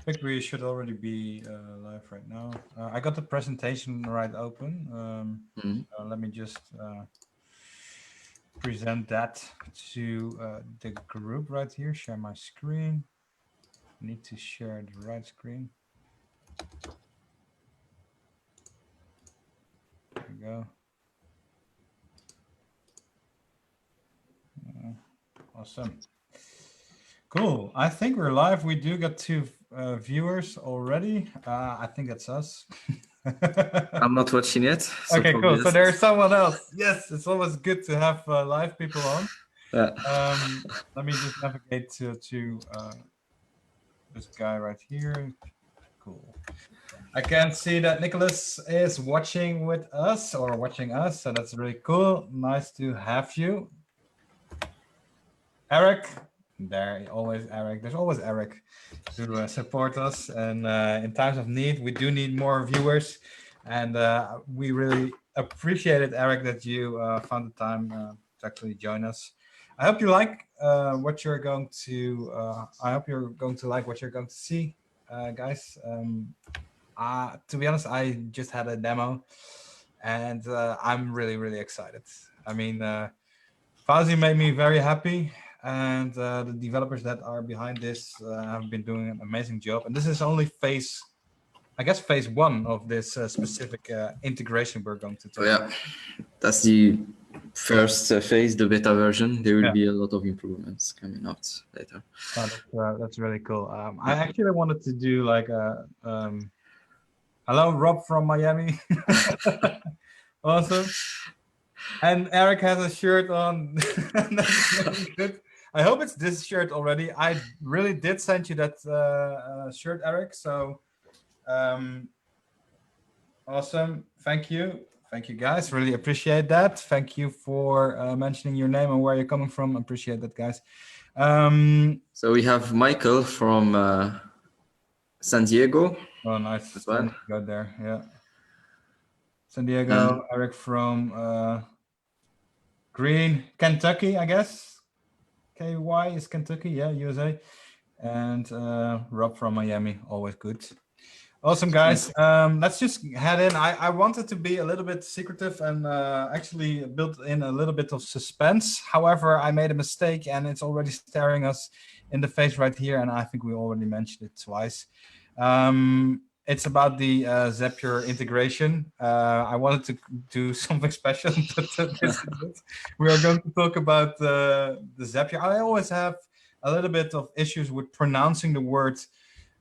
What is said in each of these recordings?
I think we should already be live right now. I got the presentation right open. Let me just present that to the group right here. Share my screen. I need to share the right screen. There we go. Awesome. Cool. I think we're live. We do get 2 viewers already. I think that's us. I'm not watching it. So okay, cool. So there's someone else. Yes, it's always good to have live people on. Let me just navigate to this guy right here. Cool. I can see that Nicholas is watching with us or watching us, so that's really cool. Nice to have you. Eric, there's always Eric to support us, and in times of need, we do need more viewers, and we really appreciate it, Eric, that you found the time to actually join us. I hope you like what you're going to. I hope you're going to like what you're going to see, guys. To be honest, I just had a demo, and I'm really excited. I mean, Fauzi made me very happy, and the developers that are behind this have been doing an amazing job. And this is only phase 1 of this specific integration we're going to talk about. That's the first phase, the beta version. There will be a lot of improvements coming out later. That's really cool. I actually wanted to do like a hello, Rob from Miami. Awesome. And Eric has a shirt on. That's really good. I hope it's this shirt already. I really did send you that shirt, Eric. So awesome. Thank you. Thank you, guys. Really appreciate that. Thank you for mentioning your name and where you're coming from. Appreciate that, guys. So we have Michael from San Diego. Oh, nice. As well. Go there. Yeah. San Diego. Eric from Green, Kentucky, I guess. KY is Kentucky. Yeah, USA. And Rob from Miami. Always good. Awesome, guys. Let's just head in. I wanted to be a little bit secretive and actually built in a little bit of suspense. However, I made a mistake and it's already staring us in the face right here. And I think we already mentioned it twice. It's about the Zapier integration. I wanted to do something special, but we are going to talk about the Zapier. I always have a little bit of issues with pronouncing the word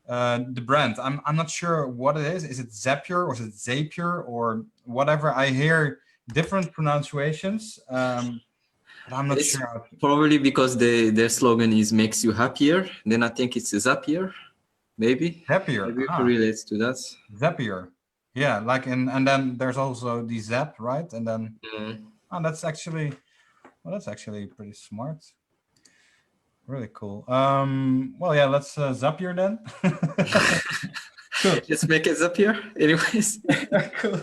the brand. I'm not sure what it is. Is it Zapier or is it Zapier or whatever? I hear different pronunciations, but I'm not sure. Probably because their slogan is "makes you happier." Then I think it's Zapier, maybe. Zapier. Maybe it relates to that. Zapier. Yeah, like and then there's also the Zap, right? And then that's actually pretty smart. Really cool. Well, yeah, let's Zapier then. Cool. Let's make it Zapier, anyways. Cool.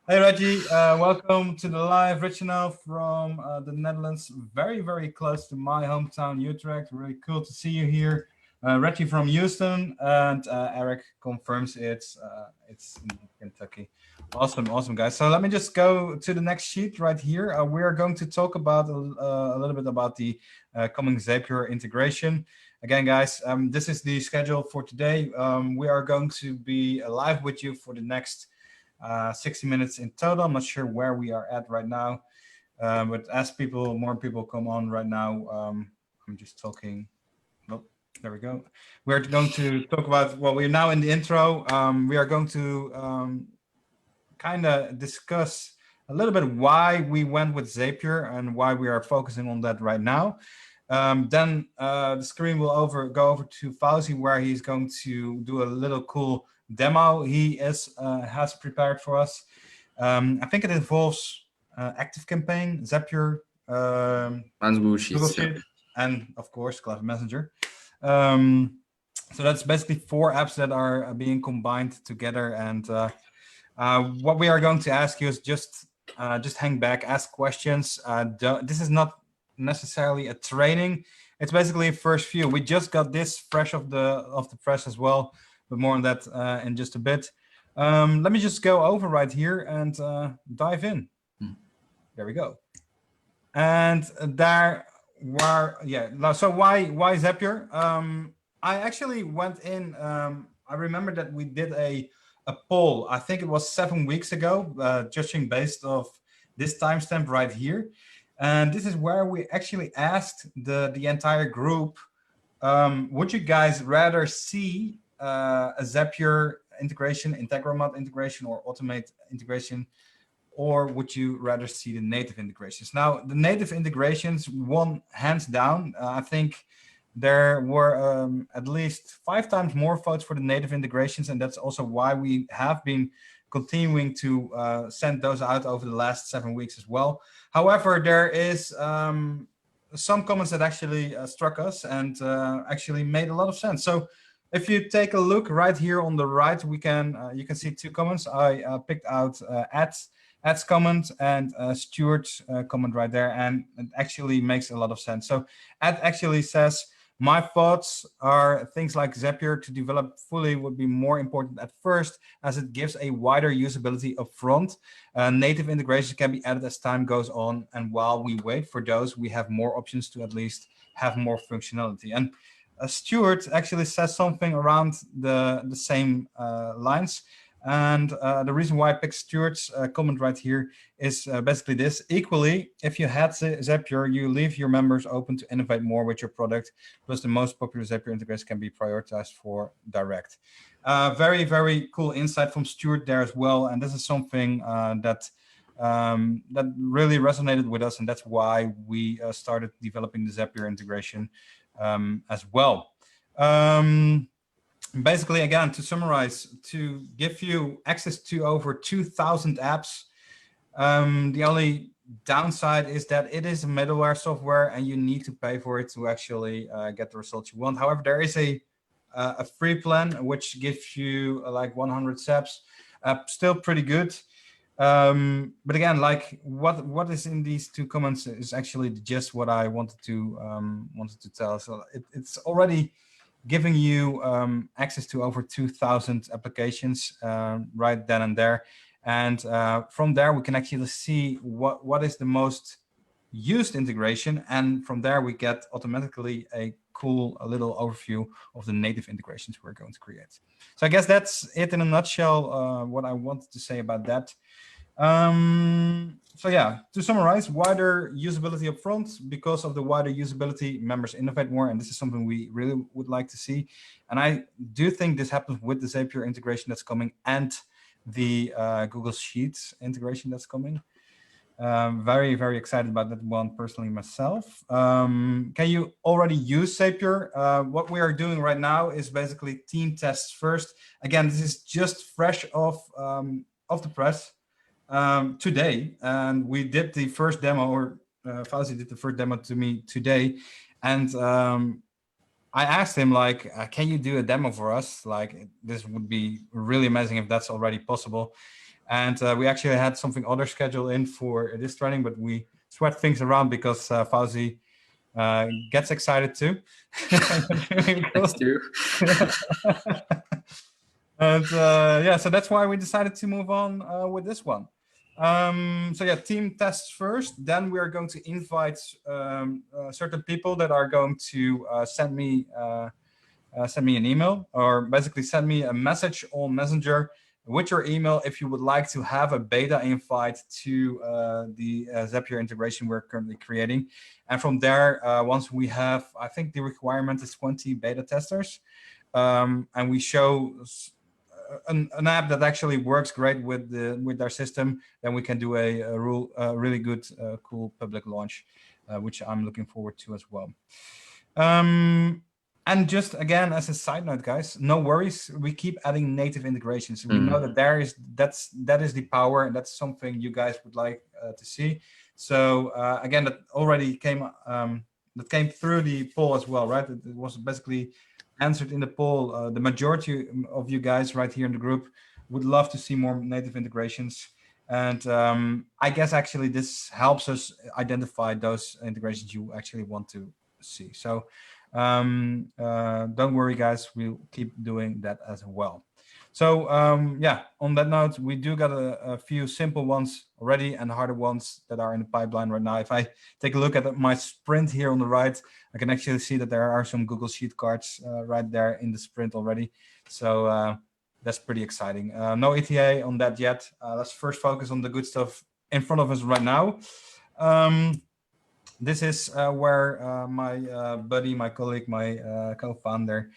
Hey, Reggie, welcome to the live. Richard from the Netherlands, very close to my hometown, Utrecht. Really cool to see you here. Reggie from Houston, and Eric confirms it's in Kentucky. Awesome, guys. So let me just go to the next sheet right here. We are going to talk about a little bit about the coming Zapier integration. Again, guys, this is the schedule for today. We are going to be live with you for the next 60 minutes in total. I'm not sure where we are at right now, but as more people come on right now, I'm just talking. There we go. We're going to talk about, well, we're now in the intro. We are going to kind of discuss a little bit why we went with Zapier and why we are focusing on that right now. Then the screen will go over to Fauzi, where he's going to do a little cool demo he has prepared for us. I think it involves Activecampaign, Zapier, Google Sheets, and of course, Clever Messenger. So that's basically 4 apps that are being combined together. And what we are going to ask you is just hang back, ask questions. This is not necessarily a training. it's basically first view. We just got this fresh of the press as well, but more on that in just a bit. Let me just go over right here and dive in. There we go. And there were, yeah. So why Zapier? I actually went in. I remember that we did a poll. I think it was 7 weeks ago, judging based off this timestamp right here. And this is where we actually asked the entire group, would you guys rather see a Zapier integration, Integromat integration, or Automate integration, or would you rather see the native integrations? Now, the native integrations won hands down. I think there were at least 5 times more votes for the native integrations, and that's also why we have been continuing to send those out over the last 7 weeks as well. However, there is some comments that actually struck us and actually made a lot of sense. So if you take a look right here on the right, we can you can see 2 comments. I picked out Ed's comment and Stuart's comment right there, and it actually makes a lot of sense. So Ed actually says, my thoughts are things like Zapier to develop fully would be more important at first, as it gives a wider usability up front. Native integrations can be added as time goes on, and while we wait for those, we have more options to at least have more functionality. And Stuart actually says something around the same lines. And the reason why I picked Stuart's comment right here is basically this. Equally, if you had Zapier, you leave your members open to innovate more with your product. Plus, the most popular Zapier integrations can be prioritized for direct. Very, very cool insight from Stuart there as well. And this is something that really resonated with us. And that's why we started developing the Zapier integration as well. Basically, again, to summarize, to give you access to over 2,000 apps, the only downside is that it is a middleware software and you need to pay for it to actually get the results you want. However, there is a free plan which gives you like 100 steps, still pretty good. But again, like what is in these 2 comments is actually just what I wanted to tell. So it's already giving you access to over 2,000 applications right then and there. And from there, we can actually see what is the most used integration. And from there, we get automatically a cool little overview of the native integrations we're going to create. So I guess that's it in a nutshell, what I wanted to say about that. So yeah, to summarize, wider usability up front. Because of the wider usability, members innovate more, and this is something we really would like to see. And I do think this happens with the Zapier integration that's coming and the Google Sheets integration that's coming. Very, very excited about that one personally myself. Can you already use Zapier? What we are doing right now is basically team tests first. Again, this is just fresh off the press. Today, and we did the first demo, or Fauzi did the first demo to me today, and I asked him, like, can you do a demo for us? Like, this would be really amazing if that's already possible. And we actually had something other scheduled in for this training, but we sweat things around because Fauzi gets excited too. Thanks too. And yeah, so that's why we decided to move on with this one. So yeah, team tests first. Then we are going to invite certain people that are going to send me an email, or basically send me a message on Messenger with your email if you would like to have a beta invite to the Zapier integration we're currently creating. And from there, once we have, I think the requirement is 20 beta testers, and we show an app that actually works great with our system, then we can do a really good, cool public launch, which I'm looking forward to as well. And just again, as a side note, guys, no worries. We keep adding native integrations. We know that that is the power, and that's something you guys would like to see. So again, that already came through the poll as well, right? It was basically answered in the poll. The majority of you guys right here in the group would love to see more native integrations. And I guess actually this helps us identify those integrations you actually want to see. So don't worry, guys. We'll keep doing that as well. So yeah, on that note, we do got a few simple ones already and harder ones that are in the pipeline right now. If I take a look at my sprint here on the right, I can actually see that there are some Google Sheet cards right there in the sprint already. So that's pretty exciting. No ETA on that yet. Let's first focus on the good stuff in front of us right now. This is where my buddy, my colleague, my co-founder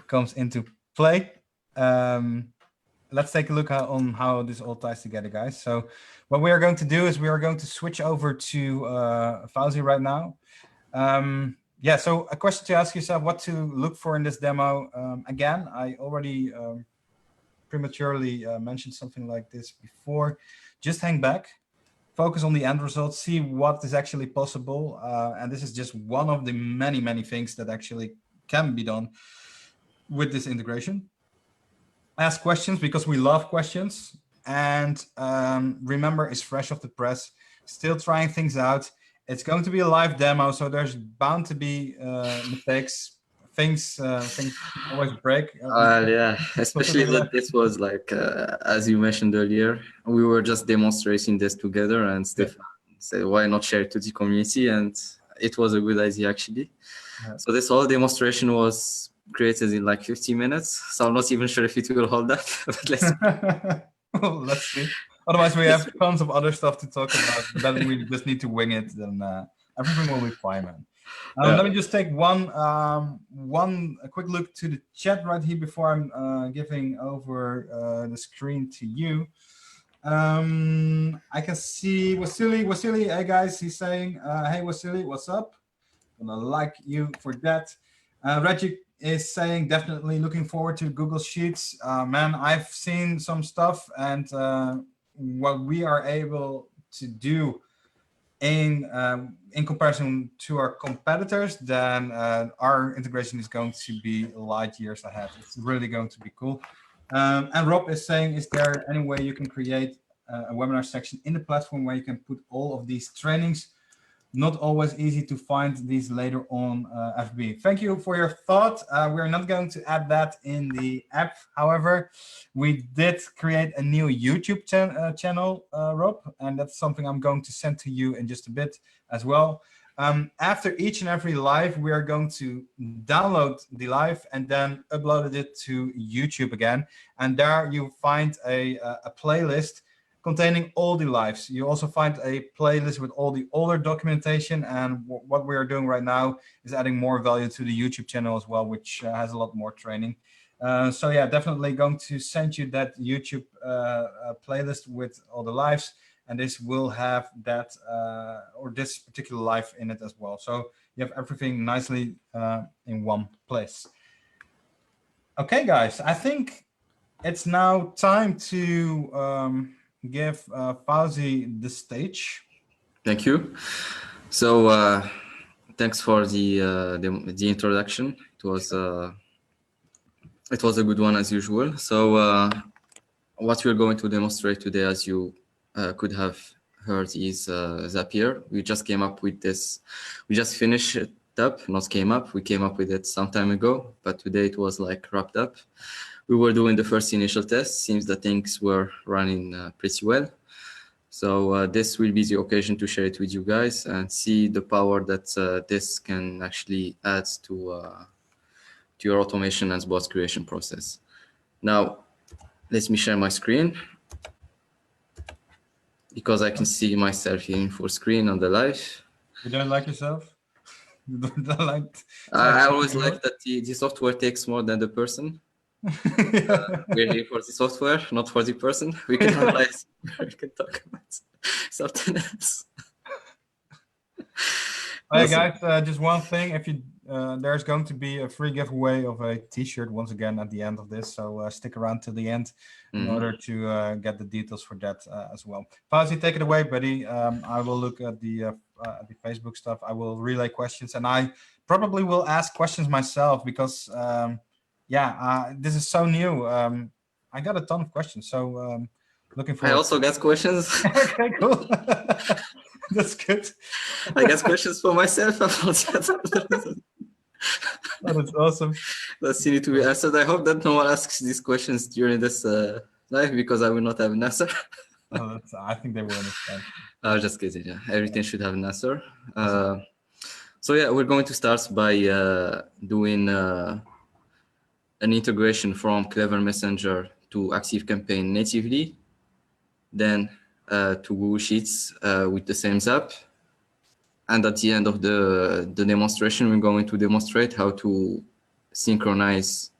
comes into play. Let's take a look on how this all ties together, guys. So what we are going to do is we are going to switch over to Fauzi right now. Yeah, so a question to ask yourself, what to look for in this demo. Again, I already prematurely mentioned something like this before. Just hang back, focus on the end results, see what is actually possible. And this is just one of the many, many things that actually can be done with this integration. Ask questions because we love questions. And remember, it's fresh off the press, still trying things out. It's going to be a live demo, so there's bound to be mistakes. Things always break. Yeah, especially that this was like, as you mentioned earlier, we were just demonstrating this together, and Stefan said, why not share it to the community? And it was a good idea, actually. Yeah. So this whole demonstration was created in like 15 minutes. So I'm not even sure if it will hold that, but let's well, let's see. Otherwise, we have tons of other stuff to talk about, but then we just need to wing it, then everything will be fine, man. Let me just take a quick look to the chat right here before I'm giving over the screen to you. I can see Wasili, hey guys, he's saying, hey Wasili, what's up? Gonna like you for that. Reggie is saying, definitely looking forward to Google Sheets. Man, I've seen some stuff, and what we are able to do in comparison to our competitors, then our integration is going to be light years ahead. It's really going to be cool. And Rob is saying, is there any way you can create a webinar section in the platform where you can put all of these trainings? Not always easy to find these later on, FB. Thank you for your thought. We're not going to add that in the app. However, we did create a new YouTube channel, Rob, and that's something I'm going to send to you in just a bit as well. After each and every live, we are going to download the live and then upload it to YouTube again. And there you find a playlist containing all the lives. You also find a playlist with all the older documentation, and what we are doing right now is adding more value to the YouTube channel as well, which has a lot more training. So yeah, definitely going to send you that YouTube playlist with all the lives, and this will have that or this particular live in it as well. So you have everything nicely in one place. Okay, guys, I think it's now time to give Fauzi the stage. Thank you. So thanks for the introduction. It was a good one as usual. So what we're going to demonstrate today, as you could have heard, is Zapier. We just came up with this. We just finished it up, not came up. We came up with it some time ago, but today it was like wrapped up. We were doing the first initial tests. Seems that things were running pretty well. So this will be the occasion to share it with you guys and see the power that this can actually add to your automation and bots creation process. Now, let me share my screen because I can see myself here in full screen on the live. You don't like yourself? You don't like? I always like that the software takes more than the person. We're here for the software, not for the person. We can analyze. We can talk about something else. Hey guys, just one thing: if you there's going to be a free giveaway of a T-shirt once again at the end of this, so stick around till the end in order to get the details for that as well. Fauzi, take it away, buddy. I will look at the Facebook stuff. I will relay questions, and I probably will ask questions myself because. This is so new. I got a ton of questions, so looking forward. I also got questions. Okay, cool. That's good. I guess questions for myself about that. Oh, that's awesome. That need to be answered. I hope that no one asks these questions during this live because I will not have an answer. Oh, I think they will understand. I was just kidding. Yeah, everything should have an answer. So yeah, we're going to start by doing an integration from Clever Messenger to Activecampaign natively, then to Google Sheets with the same Zap. And at the end of the demonstration, we're going to demonstrate how to synchronize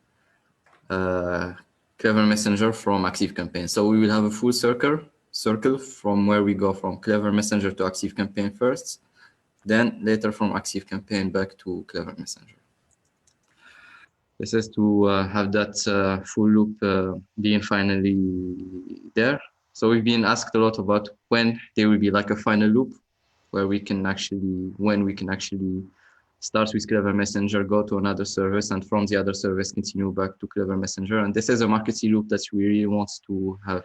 Clever Messenger from Activecampaign. So we will have a full circle from where we go from Clever Messenger to Activecampaign first, then later from Activecampaign back to Clever Messenger. This is to have that full loop being finally there. So we've been asked a lot about when there will be like a final loop where we can actually, when we can actually start with Clever Messenger, go to another service, and from the other service continue back to Clever Messenger. And this is a marketing loop that we really want to have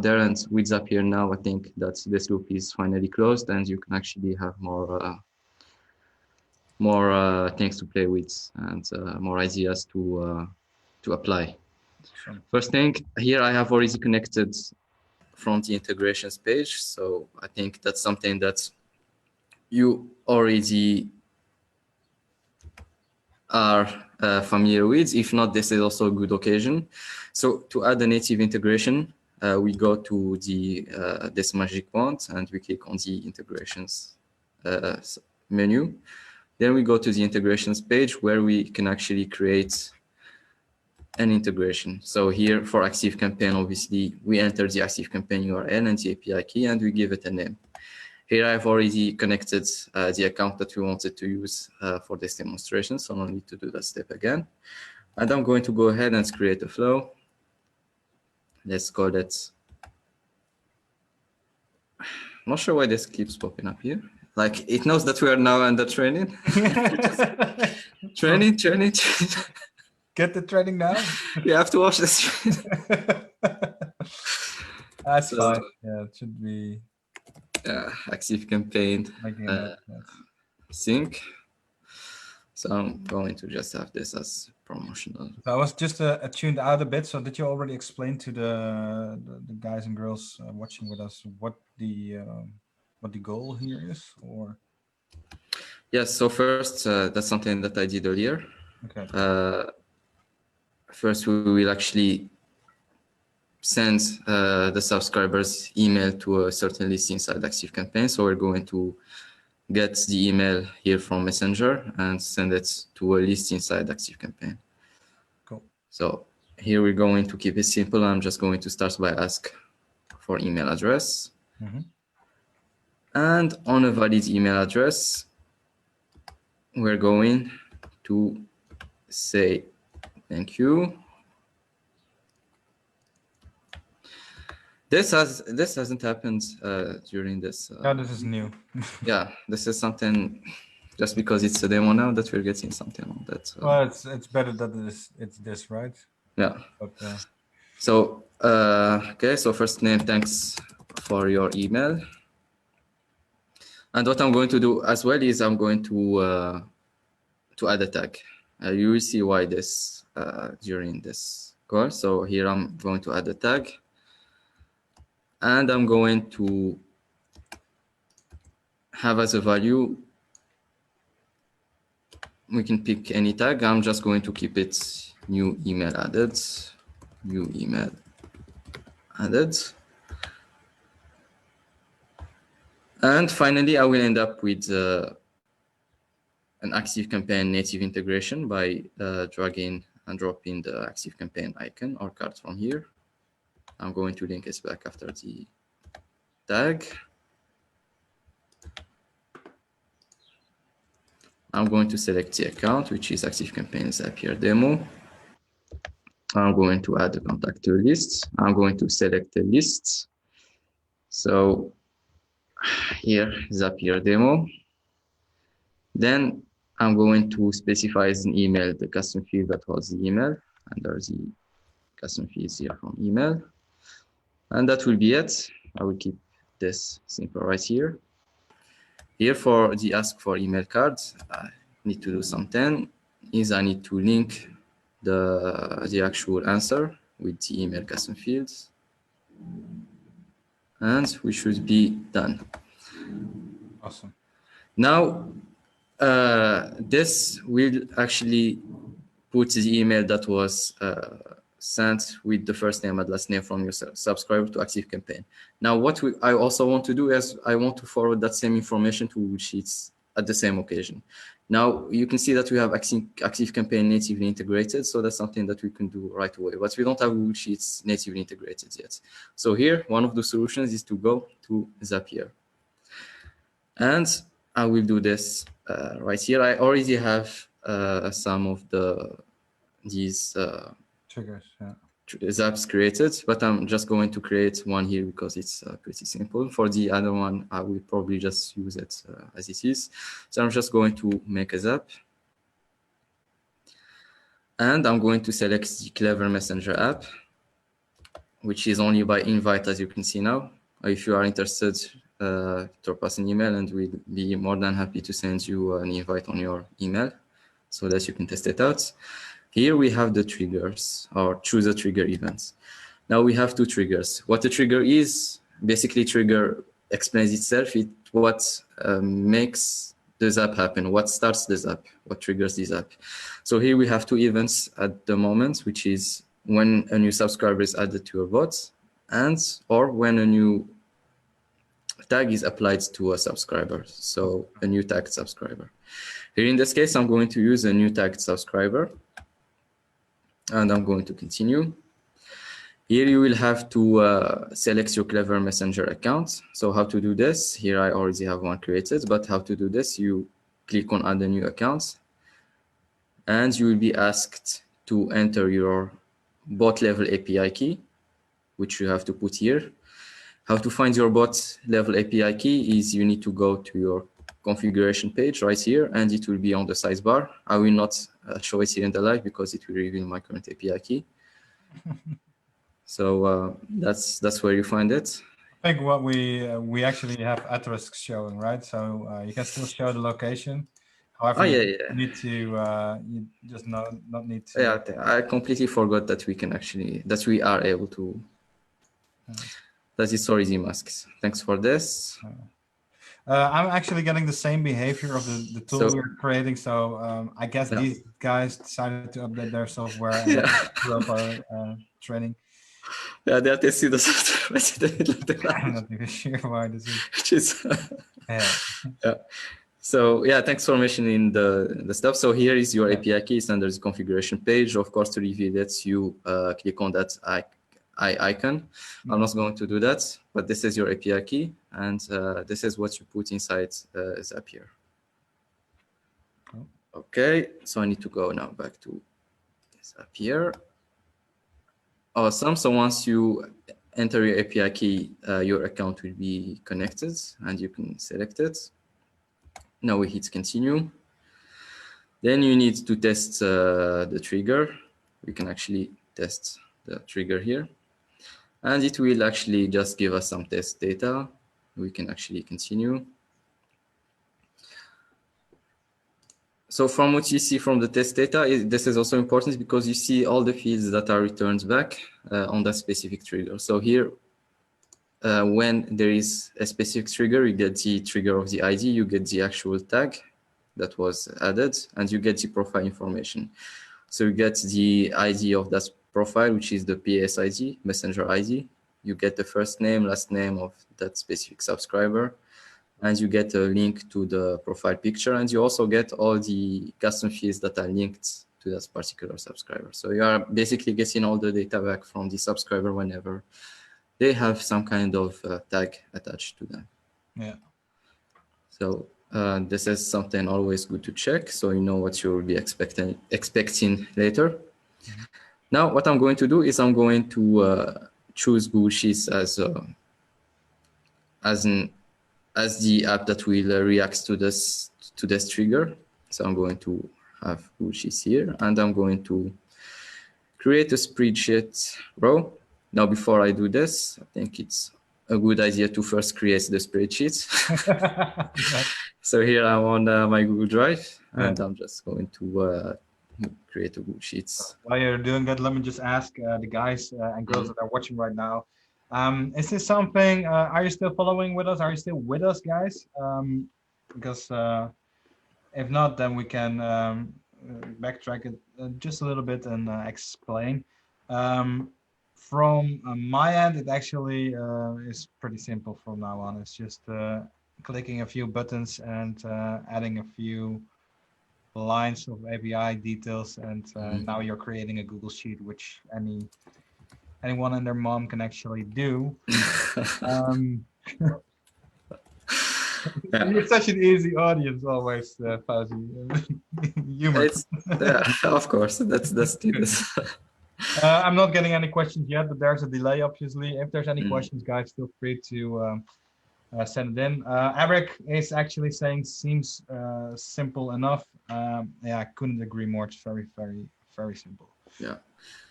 there. And with Zapier now, I think that this loop is finally closed, and you can actually have more things to play with and more ideas to apply. Sure. First thing, here I have already connected from the integrations page. So I think that's something that you already are familiar with. If not, this is also a good occasion. So to add a native integration, we go to the this magic wand and we click on the integrations menu. Then we go to the integrations page where we can actually create an integration. So here for Activecampaign, obviously, we enter the Activecampaign URL and the API key, and we give it a name. Here I've already connected the account that we wanted to use for this demonstration, so no need to do that step again. And I'm going to go ahead and create a flow. Let's call it, I'm not sure why this keeps popping up here. Like it knows that we are now under training. Training. Get the training now. You have to watch this. That's fine. Yeah, it should be. Activecampaign sync. So I'm going to just have this as promotional. So I was just tuned out a bit. So did you already explain to the guys and girls watching with us what the goal here is, or? Yes. So first, that's something that I did earlier. Okay. First, we will actually send the subscribers email to a certain list inside Activecampaign. So we're going to get the email here from Messenger and send it to a list inside Activecampaign. Cool. So here we're going to keep it simple. I'm just going to start by ask for email address. Mm-hmm. And on a valid email address, we're going to say thank you. This hasn't happened during this. No, this is new. Yeah, this is something. Just because it's a demo now that we're getting something on that. Well, it's better that it's this, right? Yeah. But, so okay. So first name, thanks for your email. And what I'm going to do as well is I'm going to add a tag. You will see why this during this call. So here I'm going to add a tag. And I'm going to have as a value, we can pick any tag. I'm just going to keep it new email added. And finally, I will end up with an Activecampaign native integration by dragging and dropping the Activecampaign icon or card from here. I'm going to link it back after the tag. I'm going to select the account, which is Activecampaign Zapier demo. I'm going to add a contact to a list. I'm going to select a list. So here, Zapier demo. Then I'm going to specify as an email the custom field that holds the email under the custom fields here from email. And that will be it. I will keep this simple right here. Here for the ask for email cards, I need to do something. Is I need to link the actual answer with the email custom fields, and we should be done. Awesome. Now, this will actually put the email that was sent with the first name and last name from your subscriber to Activecampaign. Now, what I also want to do is I want to forward that same information to Google Sheets at the same occasion. Now, you can see that we have Activecampaign natively integrated, so that's something that we can do right away, but we don't have Google Sheets natively integrated yet. So here, one of the solutions is to go to Zapier. And I will do this right here. I already have some of these Triggers, yeah. apps created, but I'm just going to create one here because it's pretty simple. For the other one, I will probably just use it as it is. So I'm just going to make a Zap. And I'm going to select the Clever Messenger app, which is only by invite, as you can see now. If you are interested, drop us an email and we'll be more than happy to send you an invite on your email so that you can test it out. Here we have the triggers, or choose a trigger events. Now we have two triggers. What a trigger is, basically trigger explains itself. It's what makes the Zap happen, what starts the Zap, what triggers the Zap. So here we have two events at the moment, which is when a new subscriber is added to your bot, and or when a new tag is applied to a subscriber, so a new tagged subscriber. Here in this case, I'm going to use a new tagged subscriber, and I'm going to continue. Here you will have to select your Clever Messenger account. So how to do this? Here I already have one created, but how to do this? You click on add a new account, and you will be asked to enter your bot level API key, which you have to put here. How to find your bot level API key is you need to go to your configuration page right here, and it will be on the sidebar. I will not show it here in the live because it will reveal my current API key. So that's where you find it. I think what we actually have @risk showing, right? So you can still show the location. However, you need to you just not need to. Yeah, I completely forgot that we can actually we are able to. That is already masks. Thanks for this. I'm actually getting the same behavior of the tool we're creating. So I guess these guys decided to update their software and screw up our training. Yeah, they are testing the software. I'm not even sure why this is. Yeah. So yeah, thanks for mentioning the stuff. So here is your API keys under the configuration page. Of course, to reveal it, you click on that icon. I'm not going to do that, but this is your API key, and this is what you put inside Zapier. Okay, so I need to go now back to Zapier. Awesome. So once you enter your API key, your account will be connected, and you can select it. Now we hit continue. Then you need to test the trigger. We can actually test the trigger here. And it will actually just give us some test data. We can actually continue. So from what you see from the test data, this is also important because you see all the fields that are returned back on that specific trigger. So here, when there is a specific trigger, you get the trigger of the ID, you get the actual tag that was added, and you get the profile information. So you get the ID of that profile, which is the PS ID, Messenger ID. You get the first name, last name of that specific subscriber, and you get a link to the profile picture, and you also get all the custom fields that are linked to that particular subscriber. So you are basically getting all the data back from the subscriber whenever they have some kind of tag attached to them. Yeah. So this is something always good to check, so you know what you will be expecting later. Mm-hmm. Now, what I'm going to do is I'm going to choose Google Sheets as the app that will react to this trigger. So I'm going to have Google Sheets here, and I'm going to create a spreadsheet row. Now, before I do this, I think it's a good idea to first create the spreadsheet. So here I'm on my Google Drive, and I'm just going to create a Google Sheets. While you're doing that, let me just ask the guys and girls that are watching right now. Is this something, are you still following with us? Are you still with us, guys? Because if not, then we can backtrack it just a little bit and explain. From my end, it actually is pretty simple from now on. It's just clicking a few buttons and adding a few lines of API details, and now you're creating a Google Sheet, which anyone and their mom can actually do. You're such an easy audience always, Fauzi. Humor. Of course, that's this. I'm not getting any questions yet, but there's a delay, obviously. If there's any questions, guys, feel free to send it in. Eric is actually saying seems simple enough. Yeah, I couldn't agree more. It's very, very, very simple. Yeah.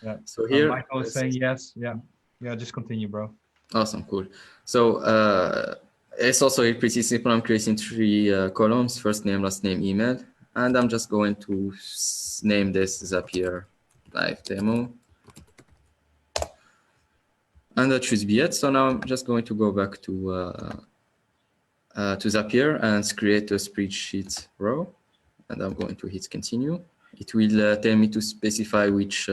Yeah. So here, Michael is saying yes. Yeah. Yeah. Just continue, bro. Awesome. Cool. So it's also pretty simple. I'm creating 3 columns: first name, last name, email, and I'm just going to name this Zapier live demo. And that should be it. So now I'm just going to go back to Zapier and create a spreadsheet row, and I'm going to hit continue. It will tell me to specify which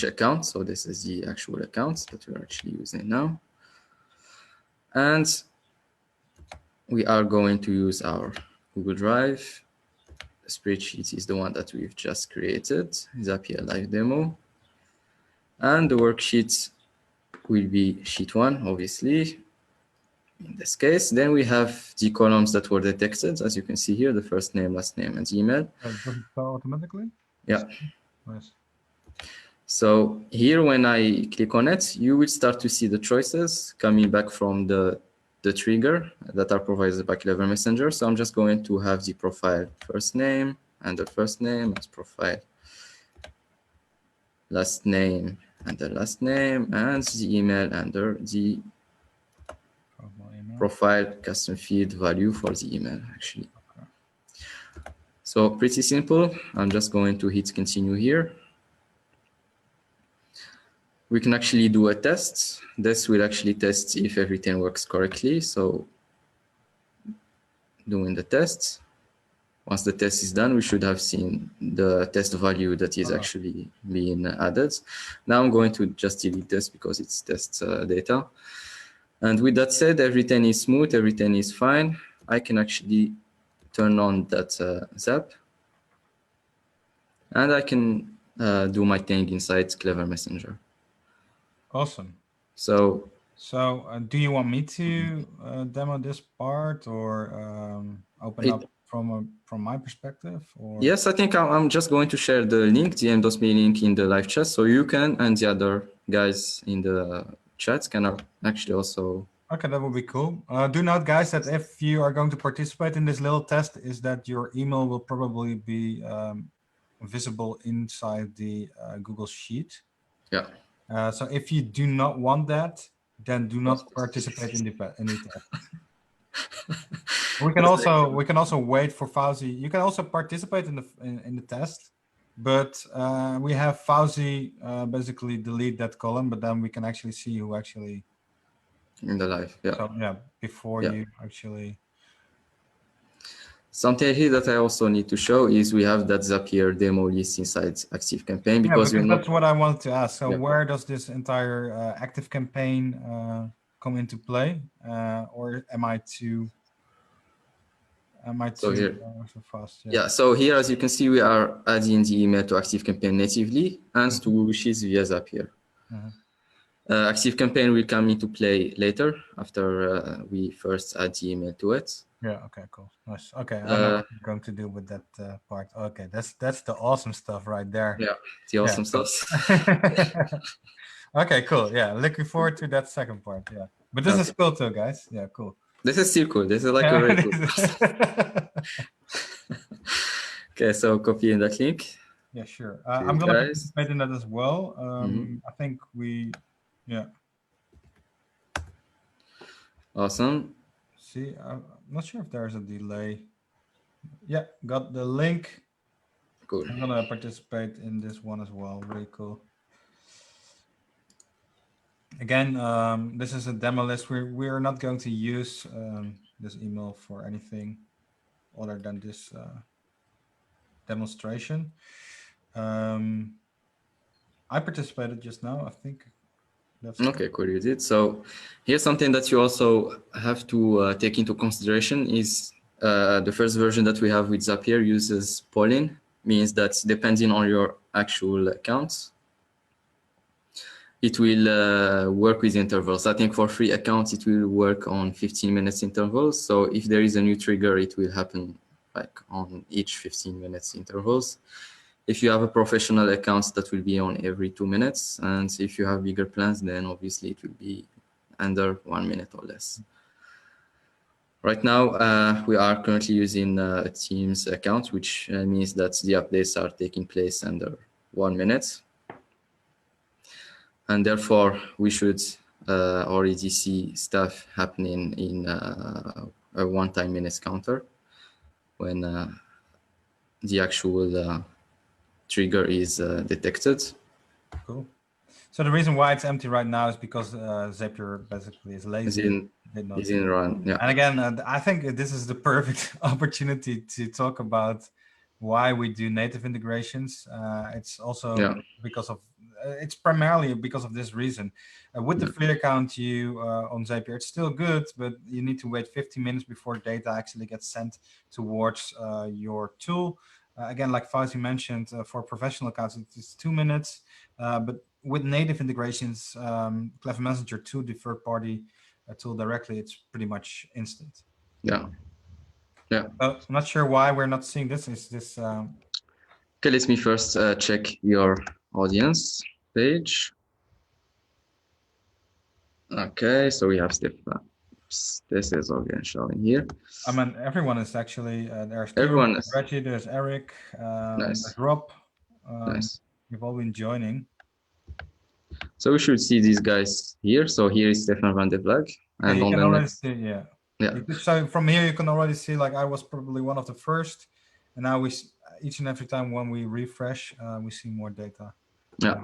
account. So this is the actual account that we're actually using now, and we are going to use our Google Drive. The spreadsheet is the one that we've just created, Zapier live demo, and the worksheet will be sheet 1, obviously. In this case, then we have the columns that were detected, as you can see here, the first name, last name, and email. Does it spell automatically? Yeah. Nice. So here, when I click on it, you will start to see the choices coming back from the trigger that are provided by Clever Messenger. So I'm just going to have the profile first name and the first name as profile, last name and the last name, and the email under the profile custom feed value for the email, actually. Okay. So pretty simple. I'm just going to hit continue here. We can actually do a test. This will actually test if everything works correctly. So doing the test. Once the test is done, we should have seen the test value that is actually being added. Now I'm going to just delete this because it's test data. And with that said, everything is smooth, everything is fine. I can actually turn on that Zap, and I can do my thing inside Clever Messenger. Awesome. So do you want me to demo this part, or open up from my perspective? Or? Yes, I think I'm just going to share the link, the M.me link in the live chat, so you can, and the other guys in the chat can actually also. Okay, that would be cool. Do note, guys, that if you are going to participate in this little test, is that your email will probably be visible inside the Google Sheet. Yeah. So if you do not want that, then do not participate in the test. We can also wait for Fauzi. You can also participate in the test, but we have Fauzi basically delete that column, but then we can actually see who actually in the live. Yeah. So yeah, before you actually. Something here that I also need to show is we have that Zapier demo list inside Activecampaign, because that's what I wanted to ask. So where does this entire Activecampaign come into play, or am I too so fast? Yeah. So here, as you can see, we are adding the email to Activecampaign natively and to Google Sheets via Zapier. Activecampaign will come into play later after we first add the email to it. Yeah. Okay. Cool. Nice. Okay. I know what I'm going to do with that part. Okay. That's the awesome stuff right there. Yeah. The awesome stuff. Okay. Cool. Yeah. Looking forward to that second part. Yeah. But this is cool too, guys. Yeah. Cool. This is still cool. This is like a very cool. Okay. So copying that link. Yeah. Sure. I'm gonna participate in that as well. I think we. Yeah. Awesome. see. I'm not sure if there's a delay. Yeah, got the link. Cool. I'm gonna participate in this one as well. Really cool. Again, this is a demo list. We're not going to use this email for anything other than this demonstration. I participated just now. I think that's okay. Cool, you did. So here's something that you also have to take into consideration is the first version that we have with Zapier uses polling, means that depending on your actual accounts, it will work with intervals. I think for free accounts, it will work on 15 minutes intervals. So if there is a new trigger, it will happen like on each 15 minutes intervals. If you have a professional account, that will be on every 2 minutes. And if you have bigger plans, then obviously it will be under 1 minute or less. Right now, we are currently using a Teams account, which means that the updates are taking place under 1 minute. And therefore, we should already see stuff happening in a one-time minutes counter when the actual trigger is detected. cool. So the reason why it's empty right now is because Zapier basically is lazy. Is in run, yeah. And again, I think this is the perfect opportunity to talk about why we do native integrations. It's also because of it's primarily because of this reason. With the free account you on Zapier, it's still good, but you need to wait 15 minutes before data actually gets sent towards your tool. Again, like Fauzi mentioned, for professional accounts, it's 2 minutes. But with native integrations, Clever Messenger to the third-party tool directly, it's pretty much instant. Yeah. I'm not sure why we're not seeing this. Is this? Okay, let me first check your audience page. Okay, so we have Stefan. This is again showing here. I mean, everyone is actually there's everyone. There's Reggie, there's Eric, Nice. there's Rob. Nice. You've all been joining. So we should see these guys here. So here is Stefan van de Vlag, and you on can the already next. see, yeah. Yeah. So from here you can already see, like, I was probably one of the first, and now we each and every time when we refresh, we see more data. Yeah.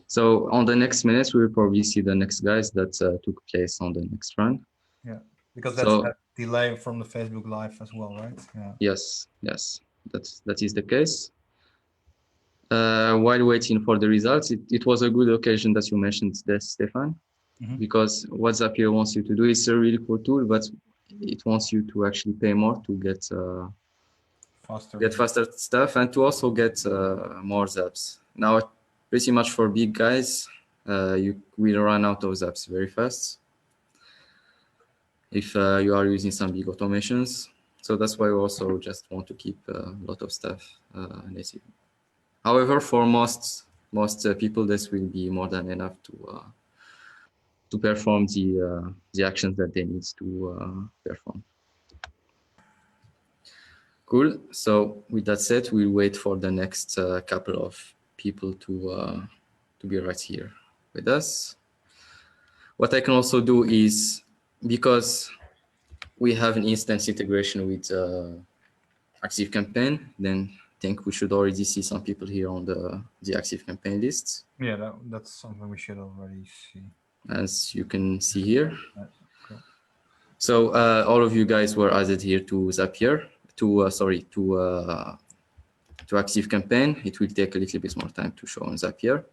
So on the next minutes, we will probably see the next guys that took place on the next run. Yeah, because that's that delay from the Facebook Live as well, right? Yeah. Yes, that is the case. While waiting for the results, it was a good occasion that you mentioned this, Stefan, because what Zapier wants you to do is a really cool tool, but it wants you to actually pay more to get faster stuff and to also get more zaps. Now, pretty much for big guys, you will run out of zaps very fast if you are using some big automations. So that's why we also just want to keep a lot of stuff native. However, for most people, this will be more than enough to perform the actions that they need to perform. Cool. So with that said, we'll wait for the next couple of people to be right here with us. What I can also do is, because we have an instance integration with Activecampaign, then I think we should already see some people here on the Activecampaign list. Yeah, that's something we should already see. As you can see here. Cool. So all of you guys were added here to Zapier, to Activecampaign. It will take a little bit more time to show on Zapier.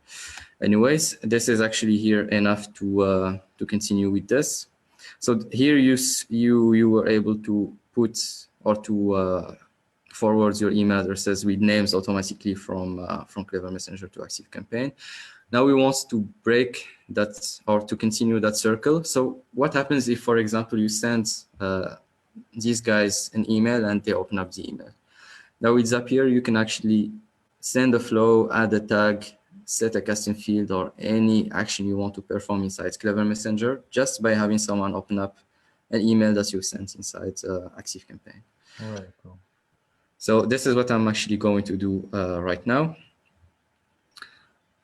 Anyways, this is actually here enough to continue with this. So here you were able to put or to forward your email addresses with names automatically from Clever Messenger to Activecampaign. Now we want to break that or to continue that circle. So what happens if, for example, you send these guys an email and they open up the email? Now with Zapier, you can actually send a flow, add a tag, set a custom field, or any action you want to perform inside Clever Messenger just by having someone open up an email that you sent inside Activecampaign. All right, cool. So this is what I'm actually going to do right now.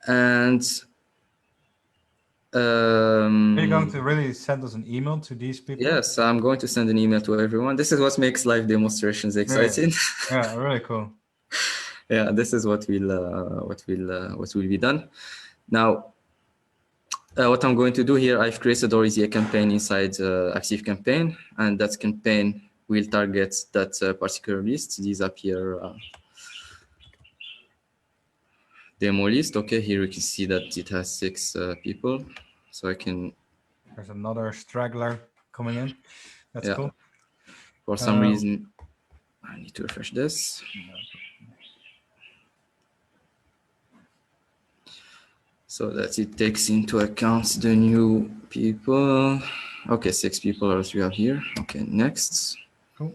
And Are you going to really send us an email to these people? Yes, I'm going to send an email to everyone. This is what makes live demonstrations exciting. Yeah, really cool. Yeah, this is what will be done. Now, what I'm going to do here, I've created already a campaign inside Activecampaign, and that campaign will target that particular list, the Zapier demo list. Okay, here you can see that it has 6 people, so I can. There's another straggler coming in. That's cool. For some reason, I need to refresh this. So that it takes into account the new people. Okay, 6 people as we have here. Okay, next. Cool.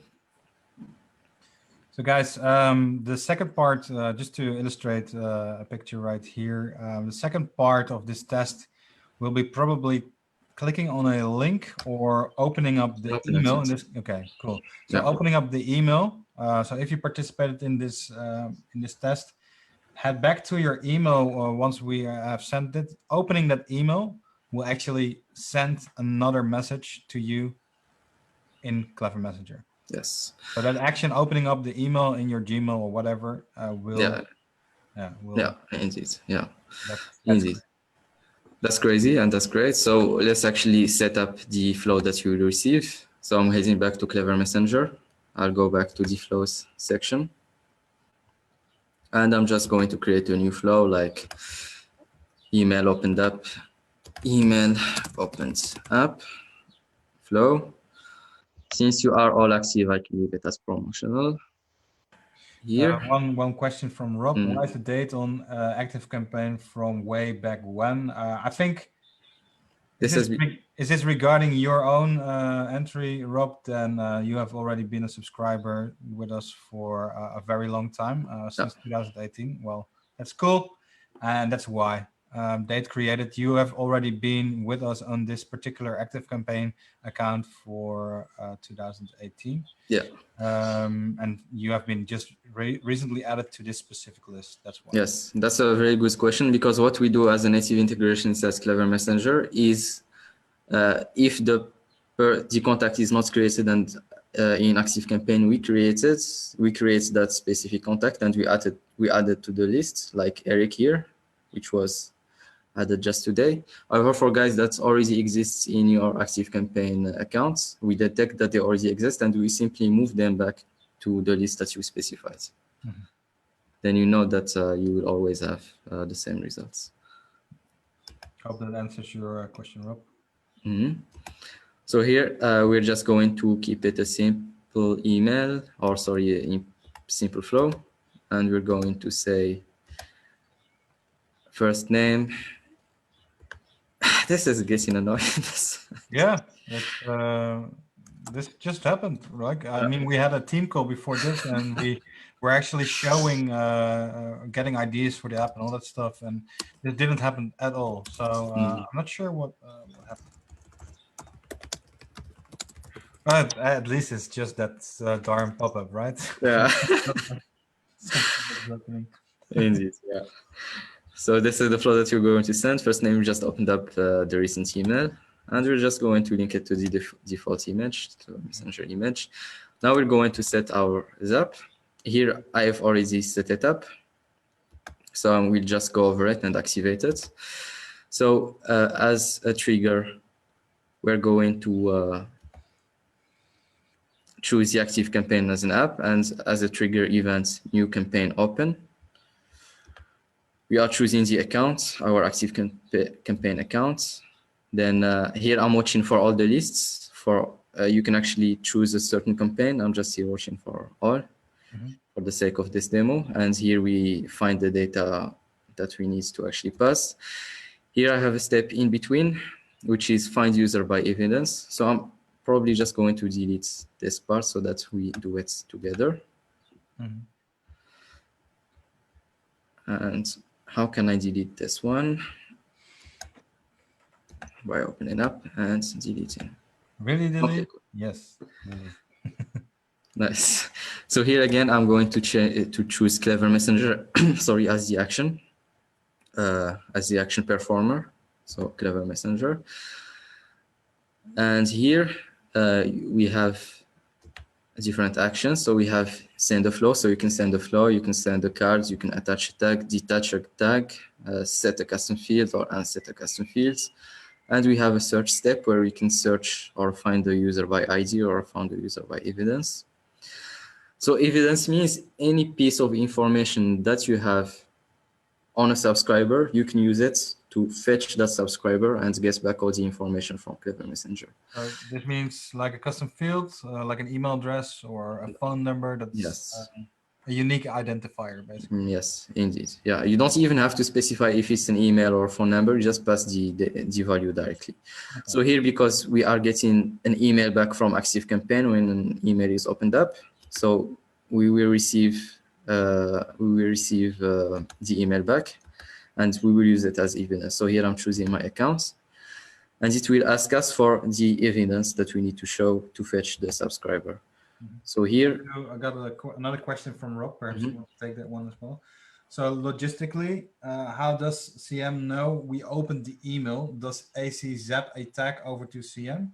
So guys, the second part, just to illustrate a picture right here, the second part of this test will be probably clicking on a link or opening up the email in this. Okay, cool. So opening up the email. So if you participated in this test, head back to your email once we have sent it. Opening that email will actually send another message to you in Clever Messenger. Yes. So that action, opening up the email in your Gmail or whatever, will. Yeah, indeed. Yeah, that's indeed. That's crazy and that's great. So let's actually set up the flow that you will receive. So I'm heading back to Clever Messenger. I'll go back to the flows section. And I'm just going to create a new flow like email opened up, email opened up, flow. Since you are all active, I can leave it as promotional. Here. One question from Rob. Why is the date on Activecampaign from way back when? I think is this regarding your own entry, Rob? Then you have already been a subscriber with us for a very long time, since 2018. Well, that's cool, and that's why. Date created. You have already been with us on this particular Activecampaign account for 2018. Yeah. And you have been just recently added to this specific list. That's why. Yes, that's a very good question, because what we do as a native integration inside Clever Messenger is if the contact is not created and in Activecampaign we create that specific contact and we added to the list, like Eric here, which was added just today. However, for guys that already exists in your Activecampaign accounts, we detect that they already exist and we simply move them back to the list that you specified. Mm-hmm. Then you know that you will always have the same results. Hope that answers your question, Rob. Mm-hmm. So here we're just going to keep it a simple email, or sorry, a simple flow, and we're going to say first name. This is getting annoying. Yeah, this just happened, right? I mean, we had a team call before this, and we were actually showing, getting ideas for the app and all that stuff, and it didn't happen at all. So I'm not sure what happened. But at least it's just that darn pop-up, right? Yeah. Indeed, yeah. So this is the flow that you're going to send. First name, we just opened up the recent email, and we're just going to link it to the default image, to Messenger image. Now we're going to set our Zap. Here I have already set it up, so we'll just go over it and activate it. So as a trigger, we're going to choose the Activecampaign as an app, and as a trigger event, new campaign open. We are choosing the account, our Activecampaign account. Then here I'm watching for all the lists. For you can actually choose a certain campaign. I'm just here watching for all, for the sake of this demo. And here we find the data that we need to actually pass. Here I have a step in between, which is find user by evidence. So I'm probably just going to delete this part so that we do it together. And how can I delete this one? By opening up and deleting. Really delete? Okay, cool. Yes. Nice. So here again, I'm going to choose Clever Messenger, sorry, as the action performer. so Clever Messenger. And here we have different actions. So we have send a flow. So you can send a flow, you can send the cards, you can attach a tag, detach a tag, set a custom field or unset a custom fields. And we have a search step where we can search or find the user by ID or find the user by evidence. So evidence means any piece of information that you have on a subscriber, you can use it to fetch that subscriber and get back all the information from Clever Messenger. This means like a custom field, like an email address or a phone number. That's Yes. A unique identifier, basically. Yes, indeed. Yeah, you don't even have to specify if it's an email or phone number. You just pass the value directly. Okay. So here, because we are getting an email back from Activecampaign when an email is opened up, so we will receive the email back, and we will use it as evidence. So here I'm choosing my account, and it will ask us for the evidence that we need to show to fetch the subscriber. So here, I got another question from Rob. Perhaps you want to take that one as well. So logistically, how does CM know we opened the email? Does AC zap a tag over to CM?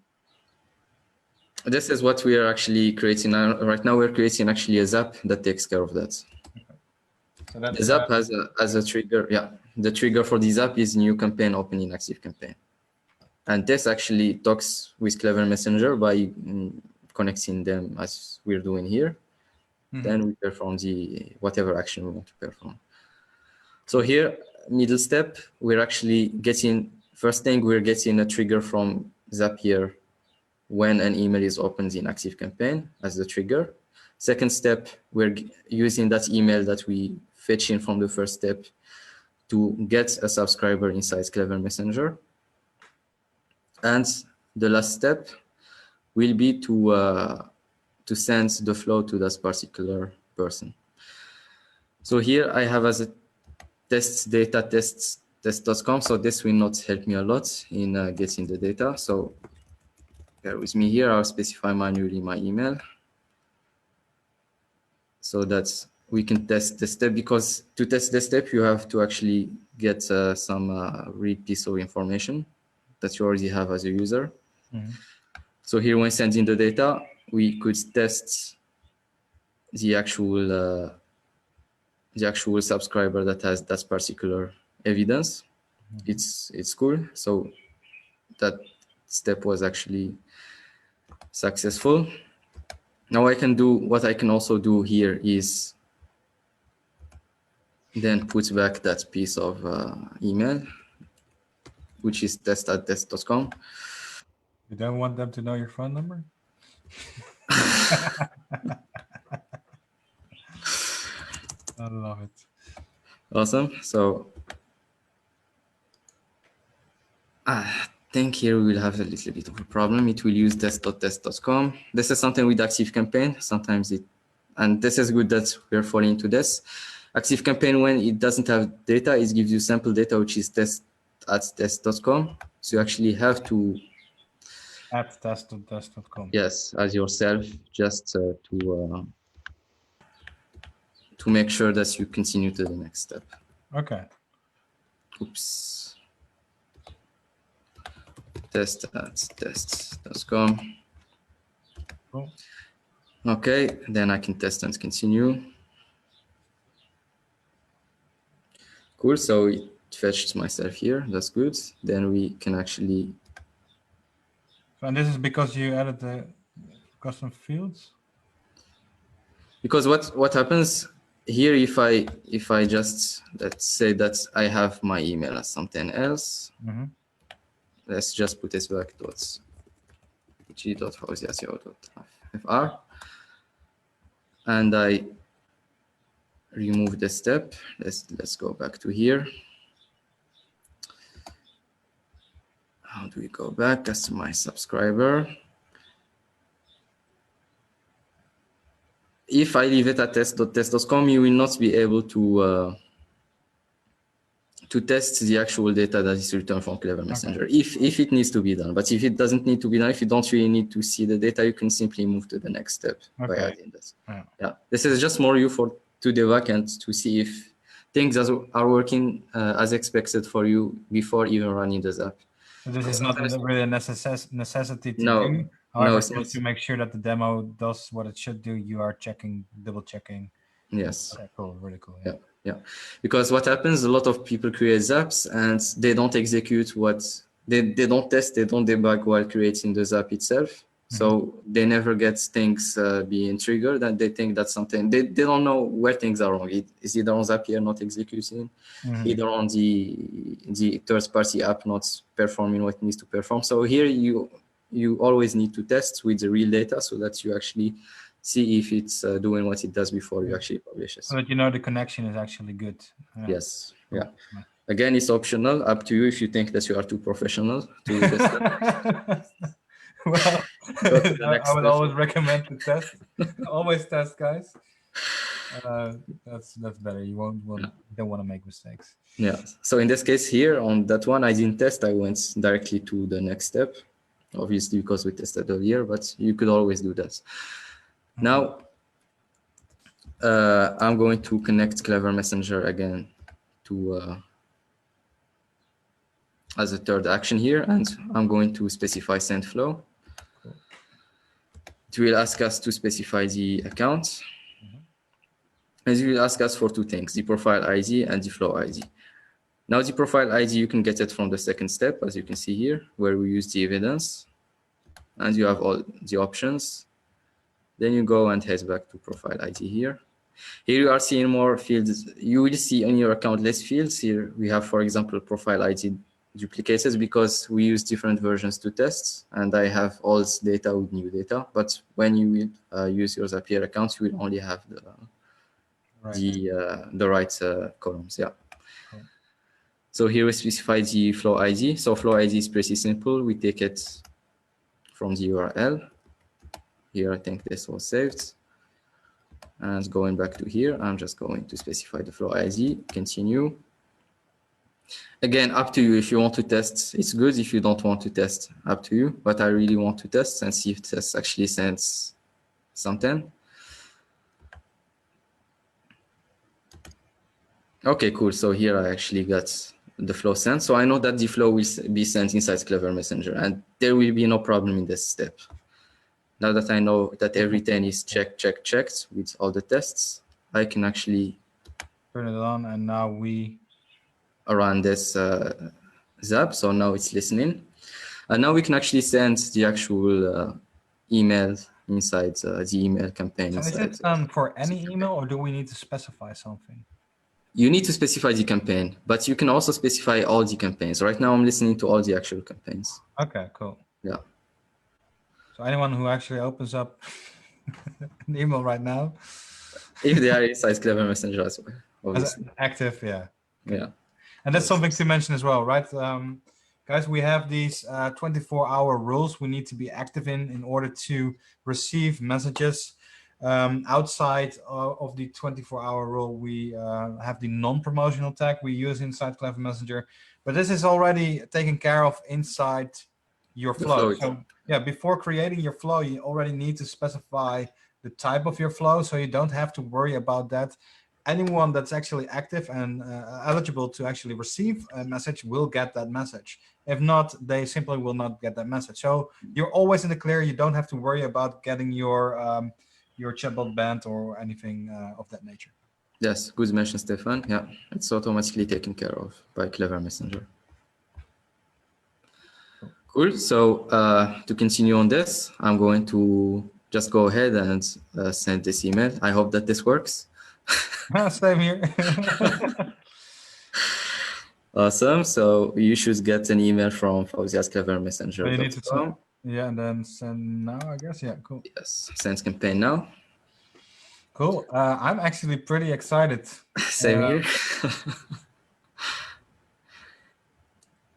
This is what we are actually creating now. Right now, we're creating actually a zap that takes care of that. Okay. So that's, the zap has a trigger. Yeah, the trigger for the zap is new campaign open in Activecampaign. And this actually talks with Clever Messenger by connecting them as we're doing here. Then we perform the whatever action we want to perform. So here, middle step, we're actually getting, first thing, we're getting a trigger from Zapier when an email is opened in Activecampaign as the trigger. Second step, we're using that email that we fetch in from the first step to get a subscriber inside Clever Messenger. And the last step will be to send the flow to that particular person. So here I have as a test data test.com. So this will not help me a lot in getting the data. So bear with me here. I'll specify manually my email so that we can test the step, because to test the step, you have to actually get some real piece of information that you already have as a user. So here, when sending the data, we could test the actual subscriber that has that particular evidence. It's cool. So that step was actually successful. Now I can do what I can also do here is then put back that piece of email, which is test@test.com. You don't want them to know your phone number? I love it. Awesome. So I think here we will have a little bit of a problem. It will use test.test.com. This is something with Activecampaign. Sometimes and this is good that we're falling into this. Activecampaign, when it doesn't have data, it gives you sample data, which is test@test.com. So you actually have to add test.test.com. Yes, as yourself, just to make sure that you continue to the next step. Okay. Oops. Test@test.com. Cool. Okay, then I can test and continue. Cool, so it fetched myself here. That's good. Then we can actually. And this is because you added the custom fields? Because what happens here, if I just, let's say that I have my email as something else. Let's just put this back g.fauziasio.fr, and I remove the step. Let's go back to here. How do we go back? Customize subscriber. If I leave it at test.test.com, you will not be able to test the actual data that is returned from Clever Messenger, if it needs to be done. But if it doesn't need to be done, if you don't really need to see the data, you can simply move to the next step by adding this. Yeah, this is just more to debug and to see if things are working as expected for you before even running the Zap. So this is not really a necessity to No, do. no, However, it's not. just to make sure that the demo does what it should do, you are double checking. Yes. Okay, cool, really cool. Yeah, yeah. Because what happens, a lot of people create Zaps and they don't execute what they don't test, they don't debug while creating the Zap itself. So they never get things being triggered, and they think that's something they don't know where things are wrong. It is either on Zapier not executing, either on the third-party app not performing what it needs to perform. So here you always need to test with the real data so that you actually see if it's doing what it does before you actually publish it. So that you know the connection is actually good. Yeah. Yes. Cool. Yeah. Again, it's optional, up to you if you think that you are too professional to do this. Well, I would always recommend to test. Always test, guys. That's better. You don't want to make mistakes. Yeah. So in this case here, on that one, I didn't test. I went directly to the next step, obviously because we tested earlier, but you could always do that. Now, I'm going to connect Clever Messenger again to as a third action here, and I'm going to specify send flow. Cool. It will ask us to specify the account. And it will ask us for two things, the profile ID and the flow ID. Now the profile ID, you can get it from the second step, as you can see here, where we use the evidence. And you have all the options. Then you go and head back to profile ID here. Here you are seeing more fields. You will see on your account less fields. Here we have, for example, profile ID duplicated because we use different versions to test, and I have old data with new data. But when you will use your Zapier account, you will only have the right columns. Yeah. Cool. So here we specify the flow ID. So flow ID is pretty simple. We take it from the URL. Here, I think this was saved. And going back to here, I'm just going to specify the flow ID, continue. Again, up to you. If you want to test, it's good. If you don't want to test, up to you. But I really want to test and see if this actually sends something. Okay, cool. So here I actually got the flow sent. So I know that the flow will be sent inside Clever Messenger, and there will be no problem in this step. Now that I know that everything is checked with all the tests, I can actually turn it on, and now we run this Zap. So now it's listening. And now we can actually send the actual email inside the email campaign. So is it done for any email, or do we need to specify something? You need to specify the campaign, but you can also specify all the campaigns. Right now I'm listening to all the actual campaigns. Okay, cool. Yeah. So anyone who actually opens up an email right now, if they are inside Clever Messenger as well, obviously. As active, yeah. Yeah. And that's something to mention as well, right? Guys, we have these 24-hour rules we need to be active in order to receive messages. Outside of the 24-hour rule, we have the non-promotional tag we use inside Clever Messenger, but this is already taken care of inside your flow. So yeah, before creating your flow, you already need to specify the type of your flow, so you don't have to worry about that. Anyone that's actually active and eligible to actually receive a message will get that message. If not, they simply will not get that message. So you're always in the clear. You don't have to worry about getting your chatbot banned or anything of that nature. Yes, good mention, Stefan. Yeah, it's automatically taken care of by Clever Messenger. Cool. So to continue on this, I'm going to just go ahead and send this email. I hope that this works. Same here. Awesome. So you should get an email from fauzi@clevermessenger.com. Yeah, and then send now, I guess. Yeah, cool. Yes, send campaign now. Cool. I'm actually pretty excited. Same here.